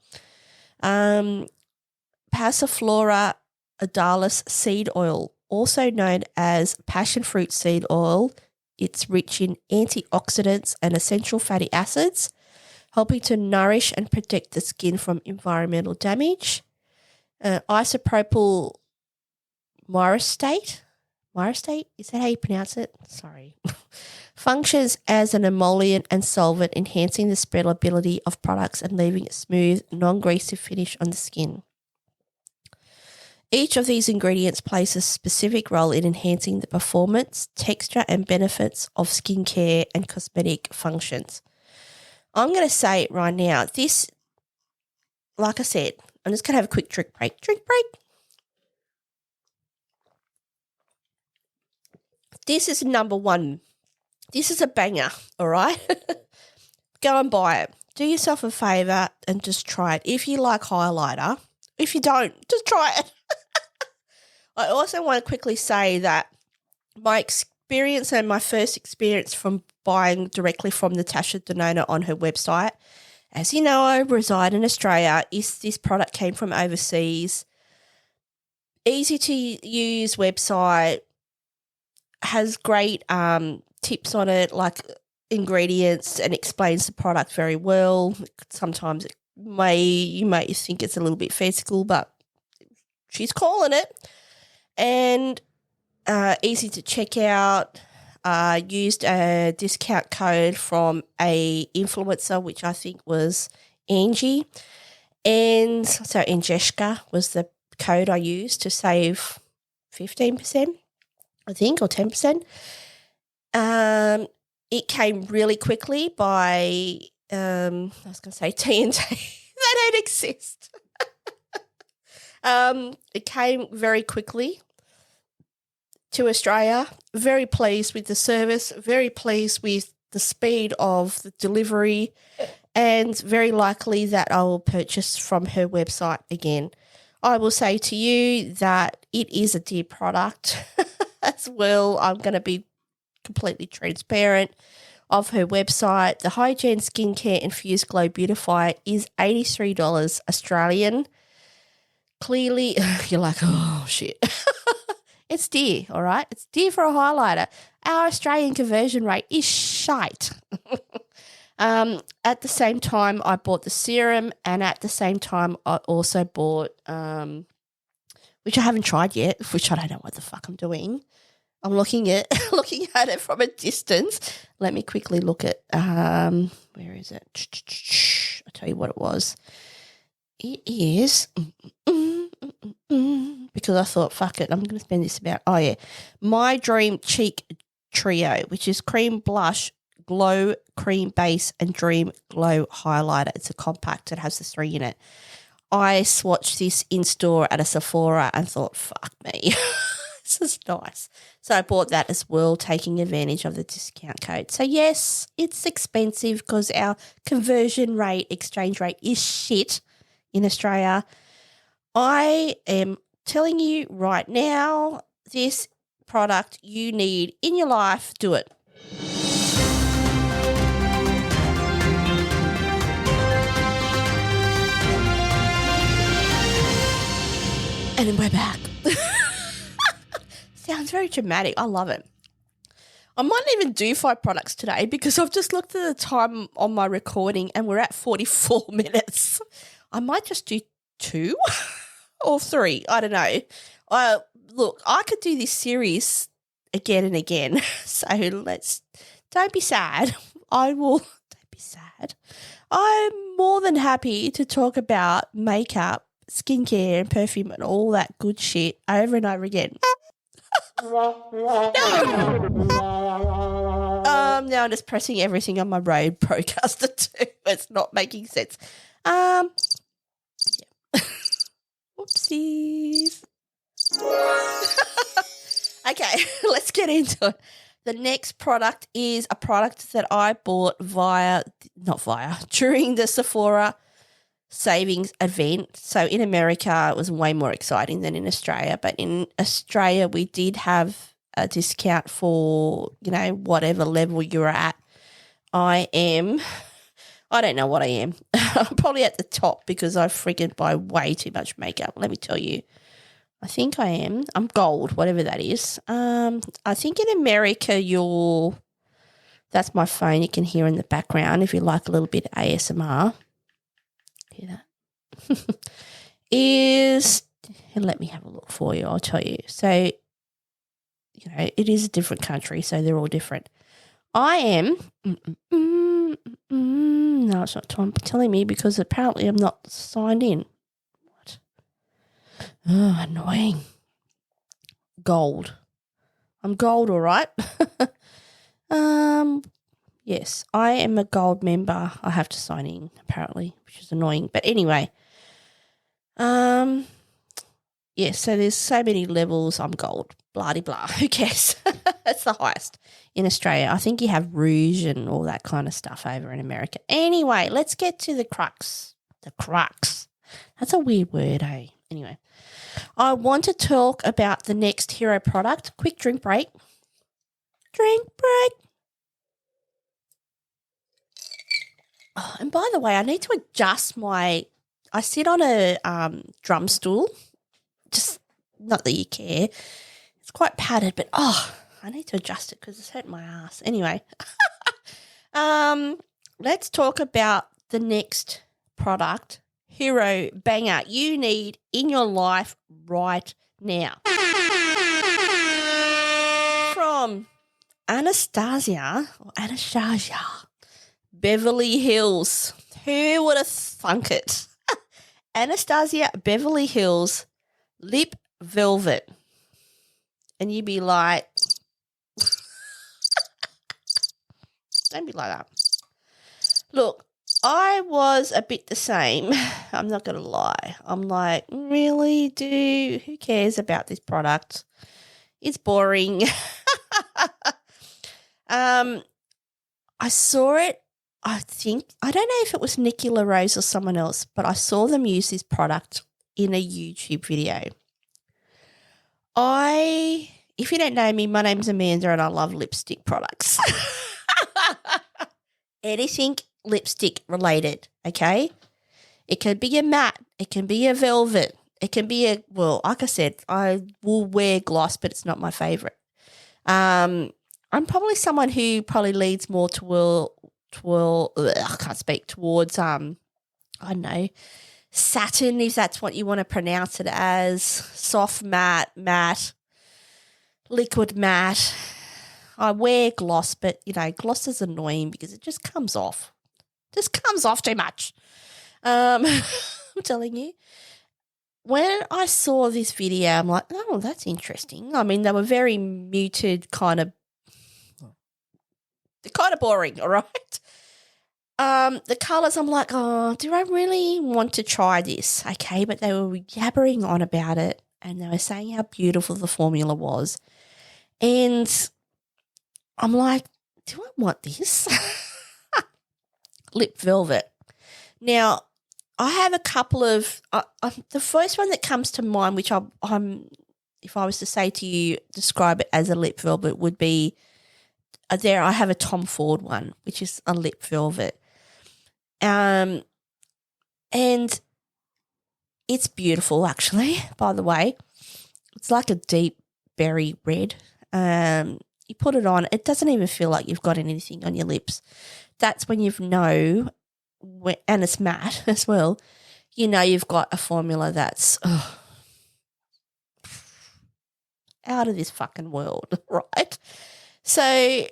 Passiflora odalis seed oil, also known as passion fruit seed oil. It's rich in antioxidants and essential fatty acids, helping to nourish and protect the skin from environmental damage. Isopropyl myristate, is that how you pronounce it? Sorry. Functions as an emollient and solvent, enhancing the spreadability of products and leaving a smooth, non-greasy finish on the skin. Each of these ingredients plays a specific role in enhancing the performance, texture, and benefits of skincare and cosmetic functions. I'm going to say it right now. This, like I said, I'm just going to have a quick drink break. This is No.1. This is a banger, all right? Go and buy it. Do yourself a favour and just try it. If you like highlighter, if you don't, just try it. I also want to quickly say that my experience and my first experience from buying directly from Natasha Denona on her website, as you know, I reside in Australia, is this product came from overseas. Easy to use website, has great tips on it, like ingredients, and explains the product very well. Sometimes you may think it's a little bit physical, but she's calling it. And easy to check out. Used a discount code from a influencer, which I think was Angie. And so Angeshka was the code I used to save 15%, I think, or 10%. It came really quickly by, I was going to say TNT. They don't exist. It came very quickly to Australia. Very pleased with the service, very pleased with the speed of the delivery, and very likely that I will purchase from her website again. I will say to you that it is a dear product as well. I'm going to be completely transparent of her website. The Hygiene Skincare Infused Glow Beautifier is $83 Australian. Clearly, you're like, oh, shit. It's dear, all right? It's dear for a highlighter. Our Australian conversion rate is shite. At the same time, I bought the serum, and at the same time, I also bought, which I haven't tried yet, which I don't know what the fuck I'm doing. I'm looking at it from a distance. Let me quickly look at, where is it? I'll tell you what it was. It is, because I thought, fuck it, I'm going to spend this My Dream Cheek Trio, which is cream blush, glow cream base, and dream glow highlighter. It's a compact. It has the 3 in it. I swatched this in store at a Sephora and thought, fuck me, this is nice. So I bought that as well, taking advantage of the discount code. So yes, it's expensive because our conversion rate, exchange rate is shit in Australia. I am telling you right now, this product you need in your life, do it. And then we're back. Sounds very dramatic. I love it. I might even do 5 products today because I've just looked at the time on my recording and we're at 44 minutes. I might just do 2 or 3. I don't know. Look, I could do this series again and again. So don't be sad. Don't be sad. I'm more than happy to talk about makeup, skincare and perfume and all that good shit over and over again. No. Now I'm just pressing everything on my Rode Procaster too. It's not making sense. Yeah. Whoopsies. Okay, let's get into it. The next product is a product that I bought during the Sephora savings event. So in America, it was way more exciting than in Australia. But in Australia, we did have a discount for, whatever level you're at. I don't know what I am. I'm probably at the top because I freaking buy way too much makeup. Let me tell you. I think I am. I'm gold, whatever that is. I think in America, that's my phone you can hear in the background if you like a little bit of ASMR. Hear that? Let me have a look for you, I'll tell you. So, it is a different country, so they're all different. I am, no, it's not telling me because apparently I'm not signed in. What? Oh, annoying. Gold. I'm gold, all right. Yes, I am a gold member. I have to sign in, apparently, which is annoying. But anyway, yes, so there's so many levels. I'm gold. Blah-de-blah. Who cares? That's the highest in Australia. I think you have rouge and all that kind of stuff over in America. Anyway, let's get to the crux. The crux. That's a weird word, eh? Anyway, I want to talk about the next hero product. Quick drink break. Drink break. Oh, and by the way, I need to adjust I sit on a drum stool. Just not that you care. It's quite padded, but I need to adjust it because it's hurting my ass. Anyway, let's talk about the next product, hero banger you need in your life right now. From Anastasia, Beverly Hills. Who would have thunk it? Anastasia Beverly Hills Lip Velvet. And you'd be like, don't be like that. Look, I was a bit the same. I'm not going to lie. I'm like, really, dude? Who cares about this product? It's boring. I saw it. I don't know if it was Nikki LaRose or someone else, but I saw them use this product in a YouTube video. If you don't know me, my name's Amanda and I love lipstick products. Anything lipstick related, okay? It can be a matte. It can be a velvet. It can be like I said, I will wear gloss, but it's not my favourite. I'm probably someone who probably leads more I can't speak, towards, I don't know, satin, if that's what you want to pronounce it as, soft matte, liquid matte. I wear gloss, but, gloss is annoying because it just comes off. Just comes off too much. I'm telling you. When I saw this video, I'm like, oh, that's interesting. I mean, they were very muted, kind of boring, all right? The colours, I'm like, oh, do I really want to try this? Okay, but they were yabbering on about it and they were saying how beautiful the formula was. And I'm like, do I want this? Lip Velvet. Now, I have a couple of the first one that comes to mind, which I'm if I was to say to you, describe it as a lip velvet, would be there. I have a Tom Ford one, which is a lip velvet, and it's beautiful. Actually, by the way, it's like a deep berry red. You put it on, it doesn't even feel like you've got anything on your lips. That's when and it's matte as well, you've got a formula that's out of this fucking world, right? So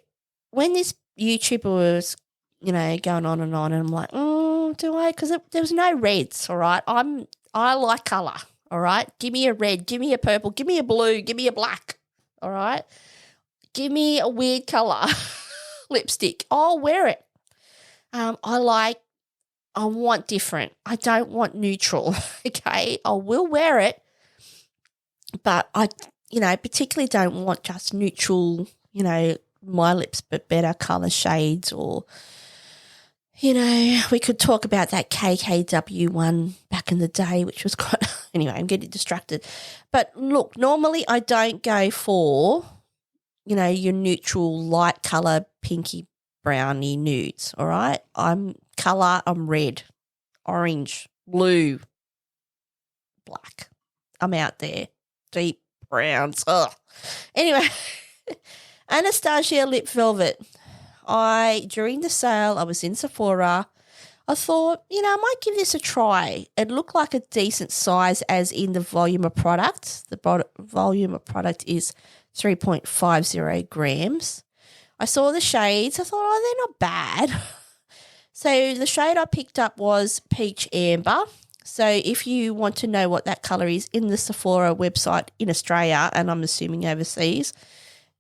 when this YouTuber was, going on, and I'm like, do I? Because there was no reds, all right? I like colour, all right? Give me a red, give me a purple, give me a blue, give me a black, all right? Give me a weird colour lipstick. I'll wear it. I want different. I don't want neutral, okay? I will wear it, but I, particularly don't want just neutral, my lips, but better colour shades or, we could talk about that KKW one back in the day, which was quite – anyway, I'm getting distracted. But look, normally I don't go for, your neutral light colour, pinky, browny nudes, all right? I'm red, orange, blue, black. I'm out there. Deep browns. Ugh. Anyway, Anastasia Lip Velvet. During the sale, I was in Sephora. I thought, I might give this a try. It looked like a decent size as in the volume of product. The volume of product is 3.50 grams. I saw the shades. I thought, they're not bad. So the shade I picked up was Peach Amber. So if you want to know what that colour is, in the Sephora website in Australia, and I'm assuming overseas,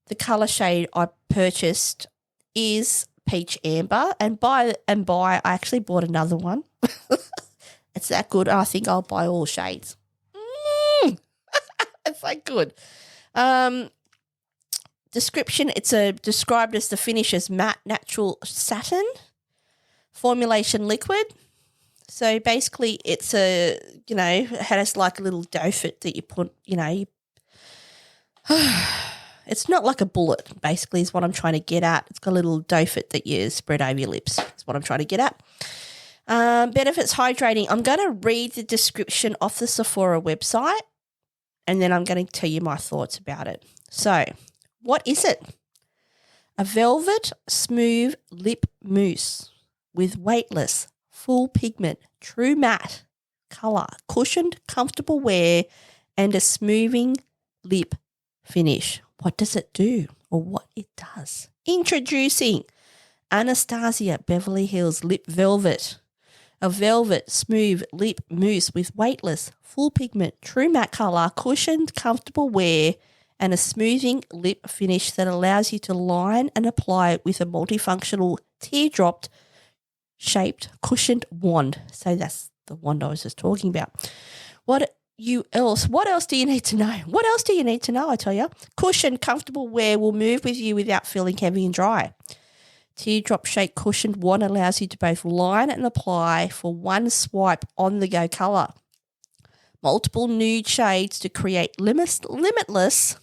the colour shade I purchased is Peach Amber, and by I actually bought another one. It's that good. I think I'll buy all shades. It's that good. Description, it's described as the finish as matte natural satin, formulation liquid. So basically it's it has like a little doe-foot that you put, it's not like a bullet, basically, is what I'm trying to get at. It's got a little doe-foot that you spread over your lips. That's what I'm trying to get at. Benefits hydrating. I'm going to read the description off the Sephora website, and then I'm going to tell you my thoughts about it. So, what is it? A velvet, smooth lip mousse with weightless, full pigment, true matte colour, cushioned, comfortable wear, and a smoothing lip finish. What does it do, or what it does? Introducing Anastasia Beverly Hills Lip Velvet. A velvet, smooth lip mousse with weightless, full pigment, true matte colour, cushioned, comfortable wear, and a smoothing lip finish that allows you to line and apply it with a multifunctional teardrop-shaped cushioned wand. So that's the wand I was just talking about. What else do you need to know? What else do you need to know, I tell you? Cushioned, comfortable wear will move with you without feeling heavy and dry. Teardrop-shaped cushioned wand allows you to both line and apply for one swipe on-the-go colour. Multiple nude shades to create limitless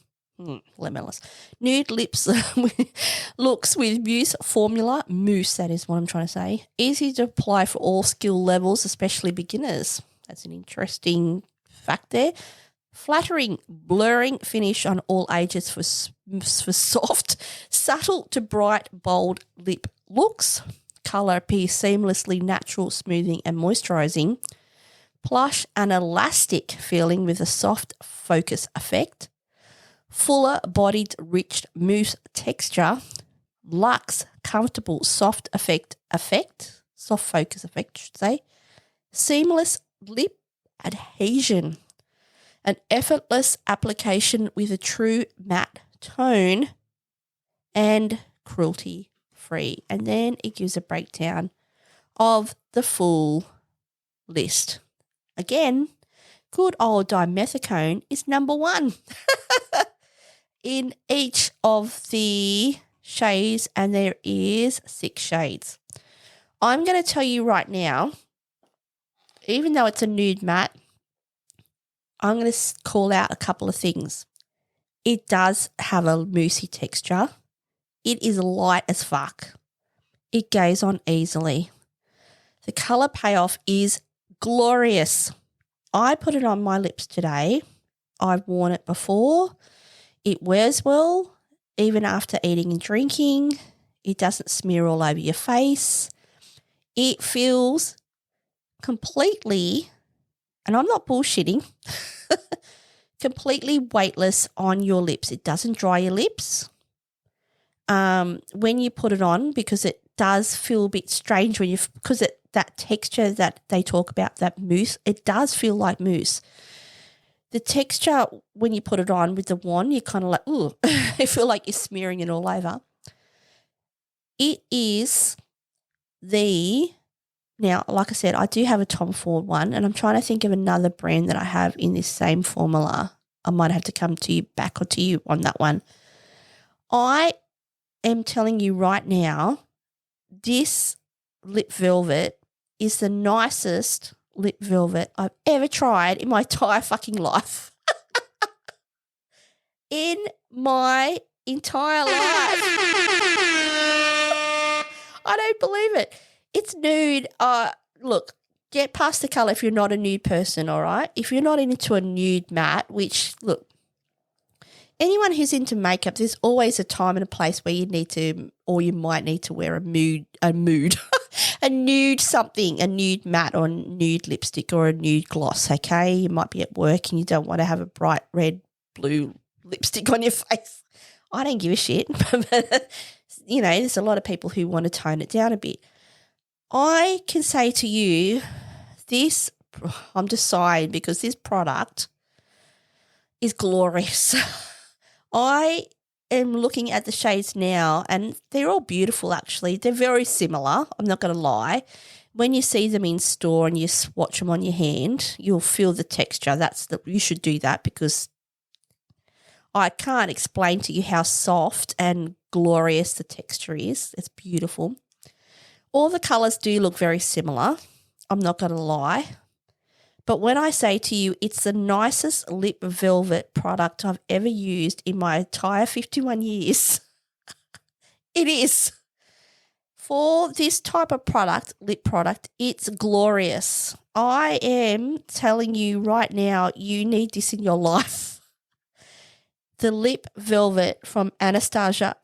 nude lips looks with mousse formula. Mousse, that is what I'm trying to say. Easy to apply for all skill levels, especially beginners. That's an interesting fact there. Flattering, blurring finish on all ages for soft, subtle to bright, bold lip looks. Colour appears seamlessly natural, smoothing and moisturising. Plush and elastic feeling with a soft focus effect. Fuller bodied, rich mousse texture. Luxe, comfortable, soft soft focus effect, I should say. Seamless lip adhesion. An effortless application with a true matte tone and cruelty-free. And then it gives a breakdown of the full list. Again, good old dimethicone is number 1 in each of the shades, and there is 6 shades. I'm going to tell you right now, even though it's a nude matte, I'm going to call out a couple of things. It does have a moussey texture. It is light as fuck. It goes on easily. The colour payoff is glorious. I put it on my lips today. I've worn it before. It wears well, even after eating and drinking. It doesn't smear all over your face. It feels completely, and I'm not bullshitting, completely weightless on your lips. It doesn't dry your lips when you put it on, because it does feel a bit strange because that texture that they talk about, that mousse, it does feel like mousse. The texture when you put it on with the wand, you're kind of like, ooh, I feel like you're smearing it all over. It is now, like I said, I do have a Tom Ford one, and I'm trying to think of another brand that I have in this same formula. I might have to come to you back or to you on that one. I am telling you right now, this lip velvet is the nicest lip velvet I've ever tried in my entire fucking life. In my entire life. I don't believe it. It's nude. Look, get past the colour if you're not a nude person, all right? If you're not into a nude matte, which, look, anyone who's into makeup, there's always a time and a place where you need to, or you might need to wear a nude something, a nude matte or nude lipstick or a nude gloss, okay? You might be at work and you don't want to have a bright red, blue lipstick on your face. I don't give a shit. But, you know, there's a lot of people who want to tone it down a bit. I can say to you, I'm just sighing because this product is glorious. I am looking at the shades now and they're all beautiful actually. They're very similar, I'm not going to lie. When you see them in store and you swatch them on your hand, you'll feel the texture. You should do that because I can't explain to you how soft and glorious the texture is. It's beautiful. All the colours do look very similar, I'm not going to lie. But when I say to you it's the nicest lip velvet product I've ever used in my entire 51 years, it is. For this type of product, lip product, it's glorious. I am telling you right now, you need this in your life. The lip velvet from Anastasia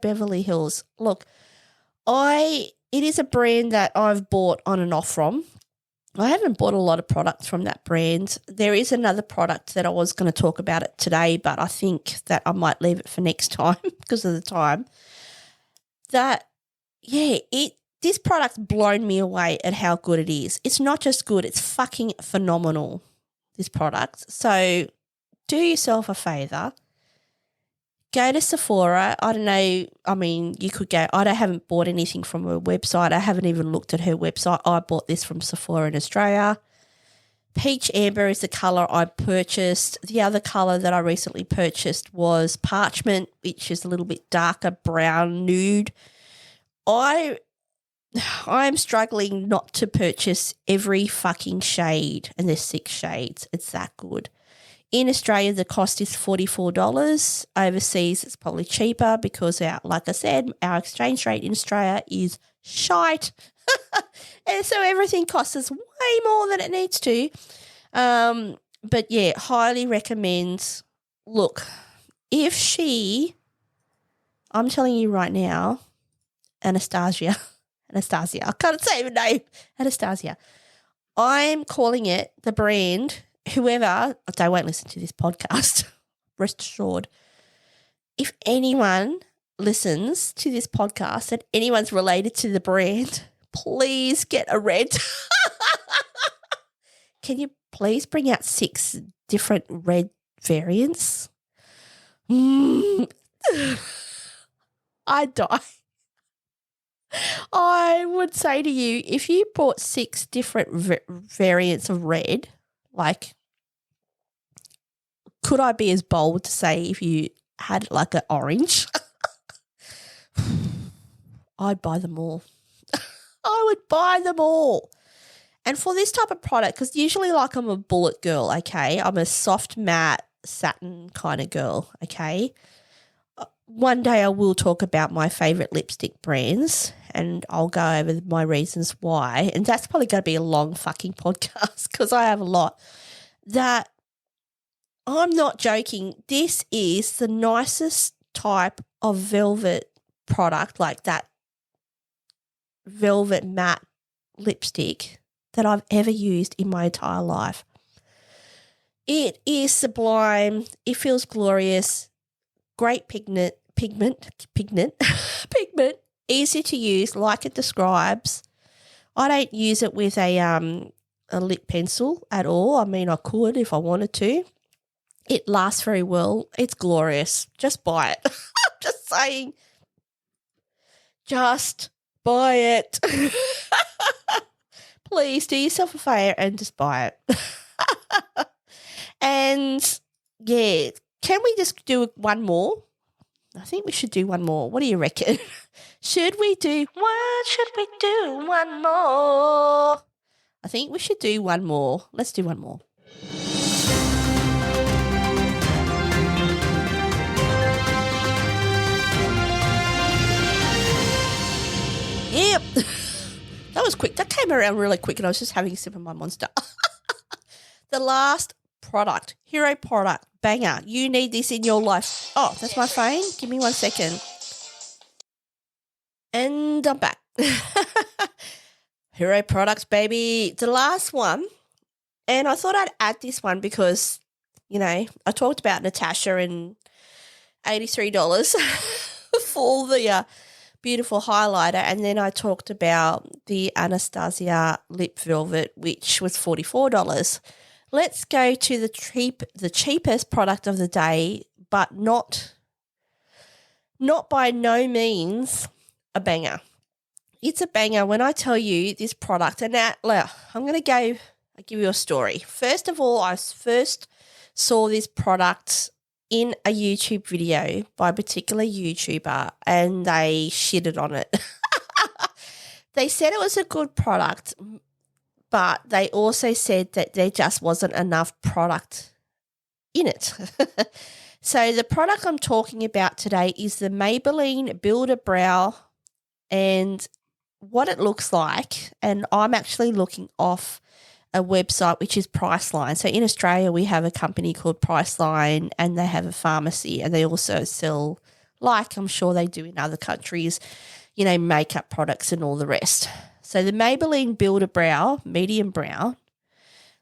Beverly Hills. Look, it is a brand that I've bought on and off from. I haven't bought a lot of products from that brand. There is another product that I was going to talk about it today, but I think that I might leave it for next time because of the time. This product's blown me away at how good it is. It's not just good, it's fucking phenomenal, this product. So do yourself a favour. Go to Sephora. I don't know. I mean, you could go. I haven't bought anything from her website. I haven't even looked at her website. I bought this from Sephora in Australia. Peach Amber is the colour I purchased. The other colour that I recently purchased was Parchment, which is a little bit darker brown nude. I'm struggling not to purchase every fucking shade, and there's 6 shades. It's that good. In Australia, the cost is $44. Overseas, it's probably cheaper because, like I said, our exchange rate in Australia is shite. And so everything costs us way more than it needs to. But, yeah, highly recommend. Look, I'm telling you right now, Anastasia, I can't say her name, Anastasia. I'm calling it the brand. Whoever, they won't listen to this podcast, rest assured. If anyone listens to this podcast and anyone's related to the brand, please get a red. Can you please bring out 6 different red variants? I'd die. I would say to you, if you bought 6 different variants of red, like, could I be as bold to say if you had like an orange? I'd buy them all. I would buy them all. And for this type of product, because usually like I'm a bullet girl, okay? I'm a soft matte satin kind of girl, okay? One day I will talk about my favourite lipstick brands and I'll go over my reasons why. And that's probably going to be a long fucking podcast because I have a lot. That I'm not joking. This is the nicest type of velvet product, like that velvet matte lipstick that I've ever used in my entire life. It is sublime. It feels glorious. Great pigment, easy to use, like it describes. I don't use it with a lip pencil at all. I mean, I could if I wanted to. It lasts very well. It's glorious. Just buy it. I'm just saying. Just buy it. Please do yourself a favour and just buy it. And, yeah, can we just do one more? I think we should do one more. What do you reckon? Should we do one more? I think we should do one more. Let's do one more. Yep. That was quick. That came around really quick, and I was just having a sip of my Monster. The last product, hero product, banger. You need this in your life. Oh, that's my phone. Give me 1 second. And I'm back. Hero products, baby. The last one. And I thought I'd add this one because, you know, I talked about Natasha and $83 for the beautiful highlighter. And then I talked about the Anastasia Lip Velvet, which was $44. Let's go to the cheapest product of the day, but not by no means a banger. It's a banger when I tell you this product. And now I'll give you a story. First of all, I first saw this product in a YouTube video by a particular YouTuber, and they shitted on it. They said it was a good product, but they also said that there just wasn't enough product in it. So the product I'm talking about today is the Maybelline Build a Brow, and what it looks like, and I'm actually looking off a website which is Priceline. So in Australia we have a company called Priceline, and they have a pharmacy, and they also sell, like I'm sure they do in other countries, you know, makeup products and all the rest. So the Maybelline Build a Brow, medium brown.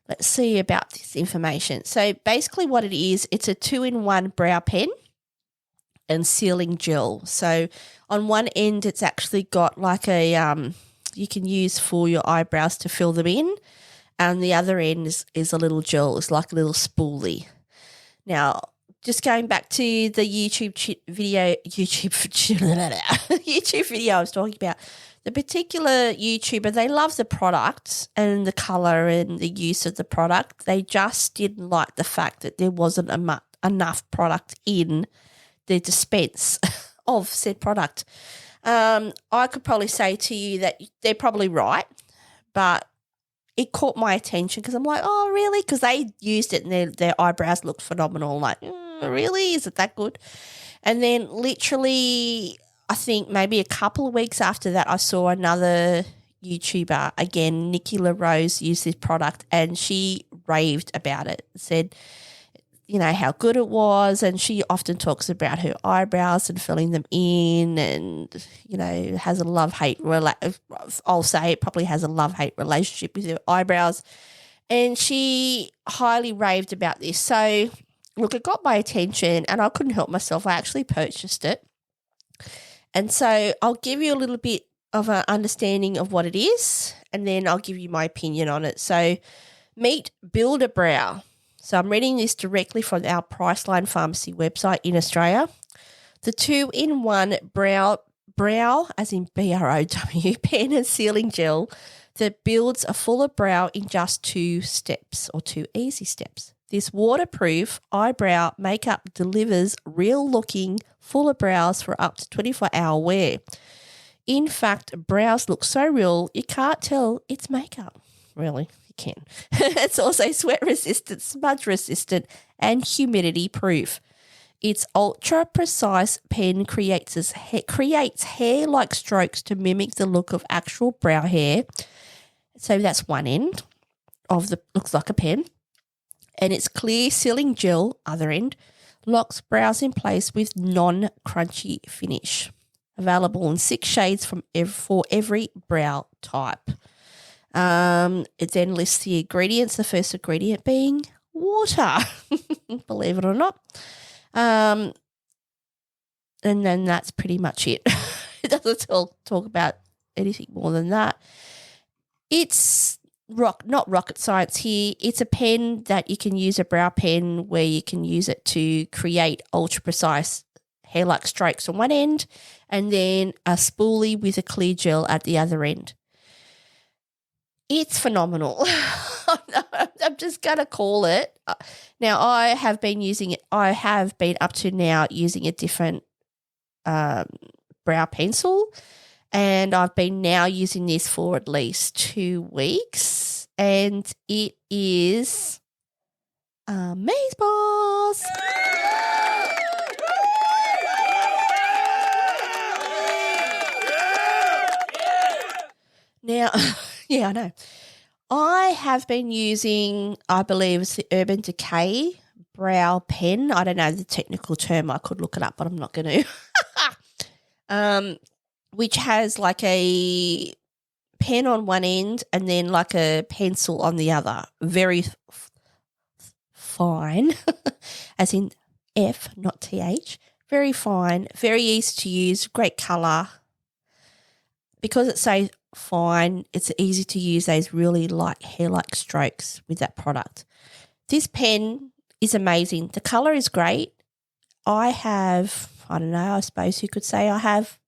Let's see about this information. So basically what it is, it's a 2-in-1 brow pen and sealing gel. So on one end it's actually got like a you can use for your eyebrows to fill them in, and the other end is a little gel. It's like a little spoolie. Now, just going back to the YouTube video I was talking about, the particular YouTuber, they love the product and the colour and the use of the product. They just didn't like the fact that there wasn't enough product in the dispense of said product. I could probably say to you that they're probably right, but it caught my attention because I'm like, oh, really? Because they used it and their eyebrows looked phenomenal. Like, really? Is it that good? And then literally, I think maybe a couple of weeks after that, I saw another YouTuber, again, Nikki LaRose, use this product, and she raved about it, said, you know, how good it was, and she often talks about her eyebrows and filling them in, and, you know, has a love-hate I'll say it probably has a love-hate relationship with her eyebrows, and she highly raved about this. So, look, it got my attention, and I couldn't help myself. I actually purchased it. And so I'll give you a little bit of an understanding of what it is, and then I'll give you my opinion on it. So meet Build a Brow. So I'm reading this directly from our Priceline Pharmacy website in Australia. The 2-in-1 brow, as in BROW, pen and sealing gel that builds a fuller brow in just 2 steps, or 2 easy steps. This waterproof eyebrow makeup delivers real-looking, fuller brows for up to 24-hour wear. In fact, brows look so real you can't tell it's makeup. Really, you can. It's also sweat-resistant, smudge-resistant, and humidity-proof. Its ultra-precise pen creates hair-like strokes to mimic the look of actual brow hair. So that's one end of the looks like a pen. And its clear sealing gel, other end, locks brows in place with non-crunchy finish. Available in 6 shades for every brow type. It then lists the ingredients, the first ingredient being water, believe it or not. And then that's pretty much it. It doesn't talk about anything more than that. It's not rocket science here. It's a pen that you can use, a brow pen, where you can use it to create ultra-precise hair-like strokes on one end, and then a spoolie with a clear gel at the other end. It's phenomenal. I'm just going to call it. Now, I have been using it. I have been up to now using a different brow pencil, and I've been now using this for at least 2 weeks, and it is amazeballs. Now, yeah, I know. I have been using, I believe it's the Urban Decay brow pen. I don't know the technical term. I could look it up, but I'm not going to. Which has like a pen on one end and then like a pencil on the other. Very fine, as in F, not TH. Very fine, very easy to use, great colour. Because it's so fine, it's easy to use those really light hair-like strokes with that product. This pen is amazing. The colour is great. I have, I don't know, I suppose you could say I have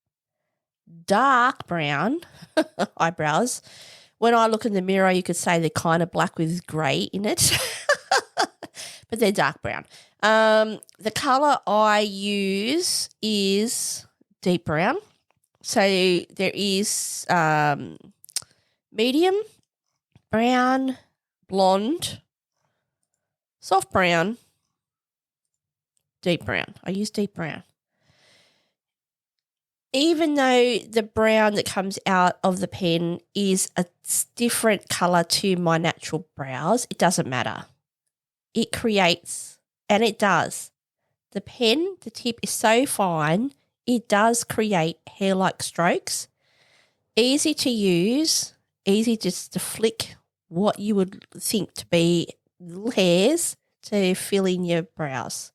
dark brown eyebrows. When I look in the mirror, you could say they're kind of black with grey in it, but they're dark brown. The colour I use is deep brown. So there is medium, brown, blonde, soft brown, deep brown. I use deep brown. Even though the brown that comes out of the pen is a different colour to my natural brows, it doesn't matter. It creates, and it does. The pen, the tip is so fine, it does create hair-like strokes. Easy to use, easy just to flick what you would think to be little hairs to fill in your brows.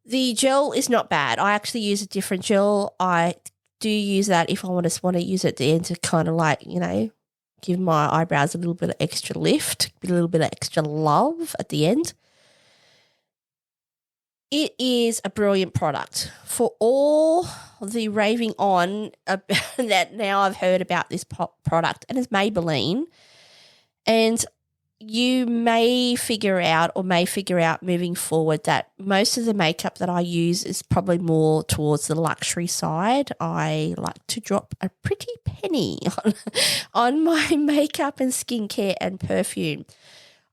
The gel is not bad. I actually use a different gel. I do use that if I want to use it at the end to kind of like, you know, give my eyebrows a little bit of extra lift, a little bit of extra love at the end. It is a brilliant product. For all the raving on that now I've heard about this product, and it's Maybelline, and you may figure out moving forward that most of the makeup that I use is probably more towards the luxury side. I like to drop a pretty penny on my makeup and skincare and perfume.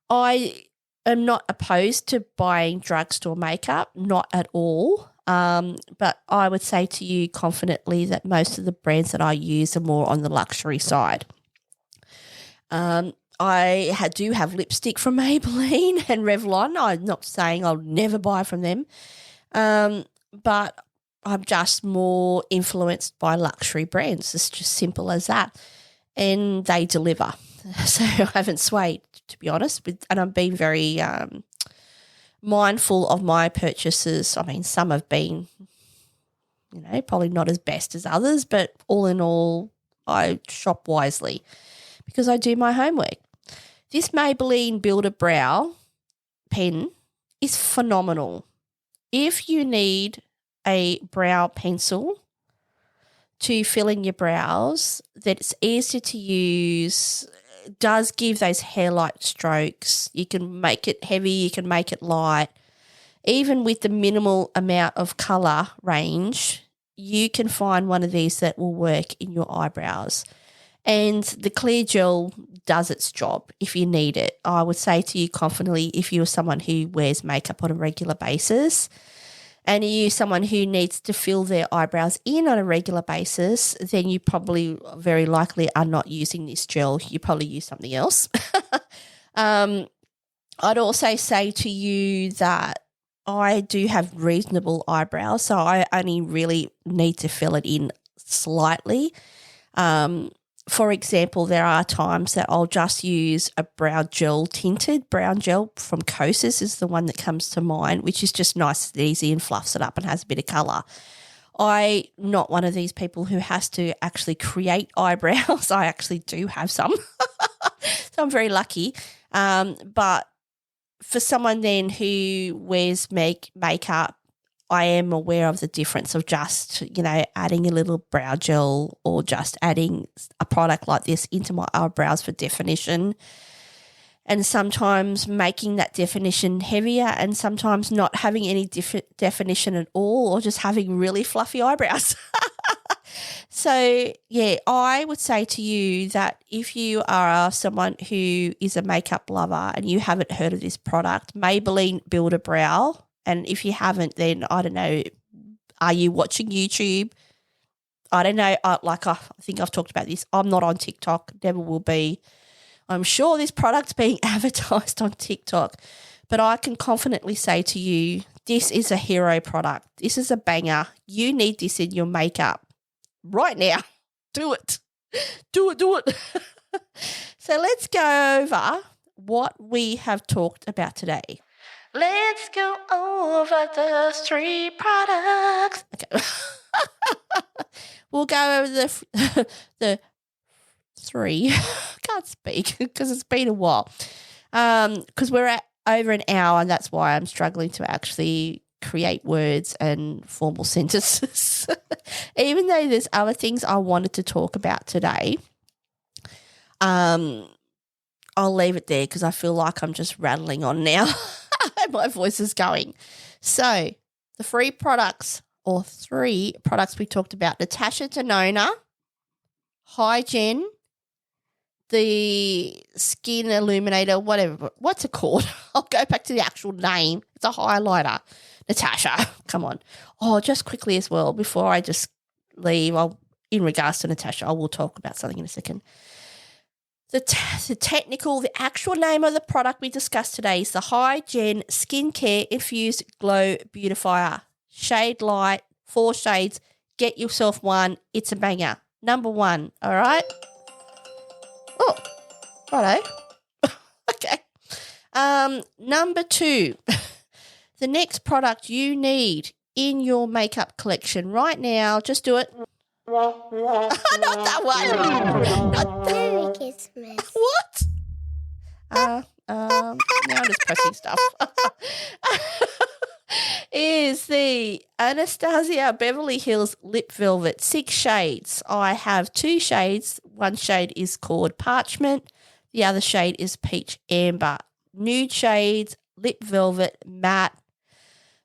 I am not opposed to buying drugstore makeup, not at all. But I would say to you confidently that most of the brands that I use are more on the luxury side. I do have lipstick from Maybelline and Revlon. I'm not saying I'll never buy from them, but I'm just more influenced by luxury brands. It's just simple as that, and they deliver. So I haven't swayed, to be honest, and I've been very mindful of my purchases. I mean, some have been, you know, probably not as best as others, but all in all, I shop wisely because I do my homework. This Maybelline Builder Brow pen is phenomenal. If you need a brow pencil to fill in your brows that's easy to use, does give those hair-like strokes. You can make it heavy, you can make it light. Even with the minimal amount of colour range, you can find one of these that will work in your eyebrows. And the clear gel does its job if you need it. I would say to you confidently, if you're someone who wears makeup on a regular basis and you're someone who needs to fill their eyebrows in on a regular basis, then you probably very likely are not using this gel. You probably use something else. I'd also say to you that I do have reasonable eyebrows, so I only really need to fill it in slightly. For example, there are times that I'll just use a tinted brown gel from Kosas is the one that comes to mind, which is just nice and easy and fluffs it up and has a bit of colour. I'm not one of these people who has to actually create eyebrows. I actually do have some, so I'm very lucky. But for someone then who wears makeup, I am aware of the difference of just, you know, adding a little brow gel or just adding a product like this into my eyebrows for definition. and sometimes making that definition heavier and sometimes not having any definition at all or just having really fluffy eyebrows. So, yeah, I would say to you that if you are someone who is a makeup lover and you haven't heard of this product, Maybelline Build a Brow, and if you haven't, then I don't know, are you watching YouTube? I don't know. I think I've talked about this. I'm not on TikTok, never will be. I'm sure this product's being advertised on TikTok, but I can confidently say to you, this is a hero product. This is a banger. You need this in your makeup right now. Do it. Do it. So let's go over what we have talked about today. Let's go over the 3 products. Okay. We'll go over the 3. Can't speak because it's been a while. Because we're at over an hour, and that's why I'm struggling to actually create words and formal sentences. Even though there's other things I wanted to talk about today, I'll leave it there because I feel like I'm just rattling on now. My voice is going. So the 3 products we talked about: Natasha Denona, Hygiene, the Skin Illuminator, whatever. What's it called? I'll go back to the actual name. It's a highlighter. Natasha, come on. Oh, just quickly as well, before I just leave, in regards to Natasha, I will talk about something in a second. The actual name of the product we discussed today is the Hygiene Skincare Infused Glow Beautifier. Shade light, 4 shades. Get yourself one. It's a banger. No.1, all right? Oh, righto. Okay. Number 2, the next product you need in your makeup collection right now, just do it. Not that one. Not Merry Christmas. What? Now I'm just pressing stuff. Is the Anastasia Beverly Hills Lip Velvet 6 shades. I have 2 shades. One shade is called Parchment. The other shade is Peach Amber. Nude shades, lip velvet, matte,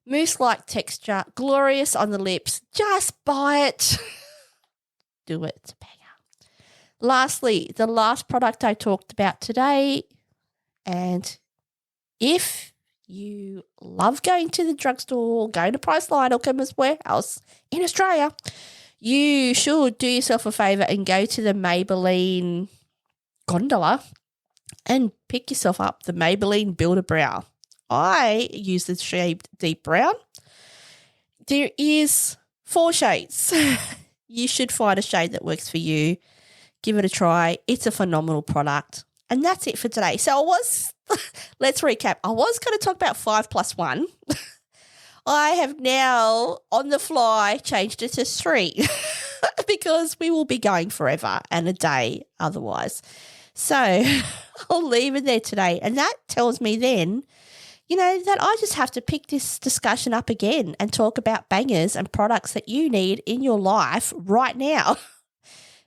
mousse-like texture, glorious on the lips. Just buy it. Do it. It's a banger. Lastly, the last product I talked about today, and if you love going to the drugstore, going to Priceline or Chemist Warehouse in Australia, you should do yourself a favour and go to the Maybelline gondola and pick yourself up the Maybelline Build a Brow. I use the shade Deep Brown. There is 4 shades. You should find a shade that works for you. Give it a try. It's a phenomenal product. And that's it for today. So let's recap. I was going to talk about 5+1. I have now, on the fly, changed it to 3 because we will be going forever and a day otherwise. So I'll leave it there today. And that tells me then, that I just have to pick this discussion up again and talk about bangers and products that you need in your life right now.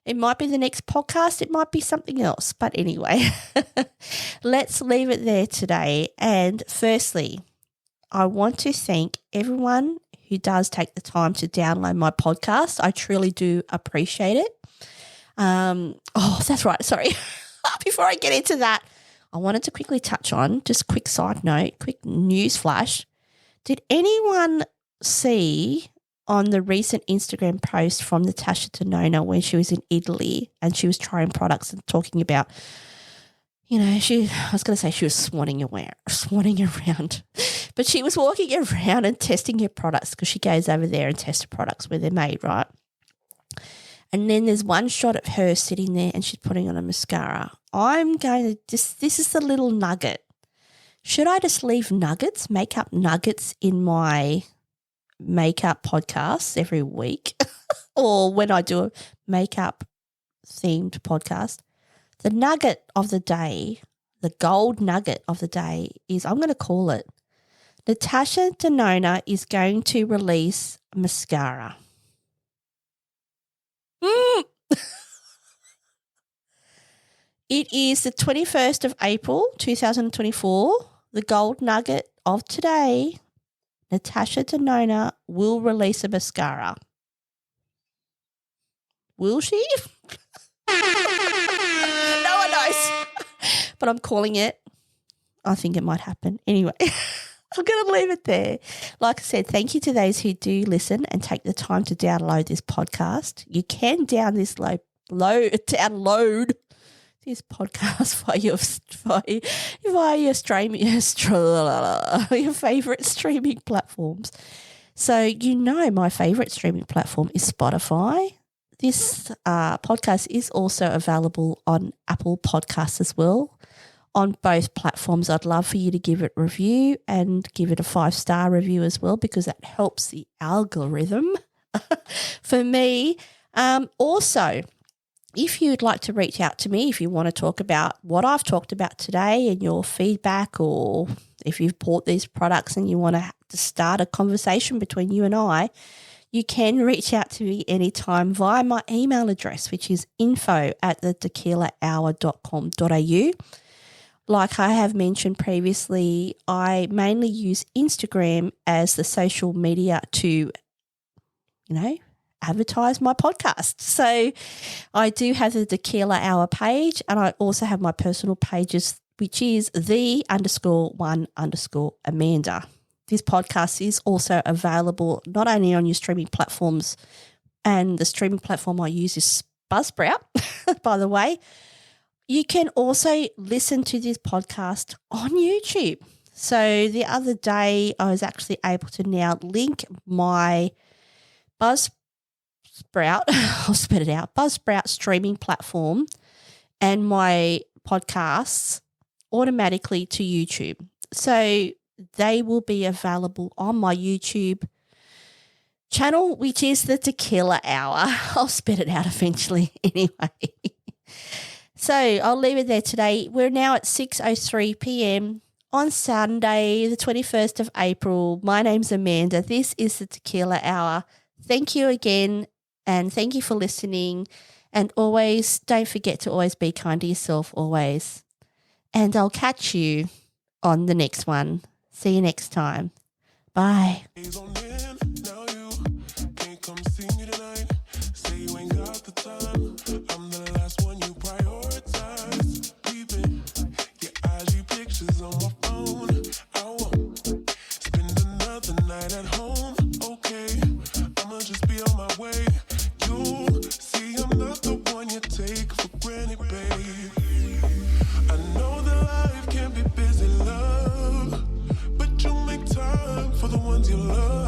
It might be the next podcast. It might be something else. But anyway, let's leave it there today. And firstly, I want to thank everyone who does take the time to download my podcast. I truly do appreciate it. That's right. Sorry. Before I get into that, I wanted to quickly touch on, just quick side note, quick news flash. Did anyone see on the recent Instagram post from Natasha Denona when she was in Italy and she was trying products and talking about, I was going to say she was swanning around, but she was walking around and testing her products because she goes over there and tests the products where they're made, right? And then there's one shot of her sitting there and she's putting on a mascara. I'm going to this is the little nugget. Should I just leave makeup nuggets in my makeup podcasts every week or when I do a makeup themed podcast? The nugget of the day, the gold nugget of the day is, I'm going to call it, Natasha Denona is going to release mascara. It is the 21st of April, 2024. The gold nugget of today, Natasha Denona will release a mascara. Will she? No one knows. But I'm calling it. I think it might happen. Anyway, I'm going to leave it there. Like I said, thank you to those who do listen and take the time to download this podcast. You can download this podcast via your streaming, your favourite streaming platforms. So you know my favourite streaming platform is Spotify. This podcast is also available on Apple Podcasts as well. On both platforms, I'd love for you to give it a review and give it a 5-star review as well, because that helps the algorithm for me. Also, if you'd like to reach out to me, if you want to talk about what I've talked about today and your feedback, or if you've bought these products and you want to start a conversation between you and I, you can reach out to me anytime via my email address, which is info@thetequilahour.com.au. Like I have mentioned previously, I mainly use Instagram as the social media to, advertise my podcast. So I do have the Tequila Hour page, and I also have my personal pages, which is the_1_Amanda. This podcast is also available not only on your streaming platforms, and the streaming platform I use is Buzzsprout, by the way. You can also listen to this podcast on YouTube. So the other day I was actually able to now link my Buzzsprout, I'll spit it out, Buzzsprout streaming platform and my podcasts automatically to YouTube. So they will be available on my YouTube channel, which is the Tequila Hour. I'll spit it out eventually anyway. So I'll leave it there today. We're now at 6:03 p.m. on Sunday, the 21st of April. My name's Amanda. This is the Tequila Hour. Thank you again, and thank you for listening. And always, don't forget to always be kind to yourself, always. And I'll catch you on the next one. See you next time. Bye. For the ones you love.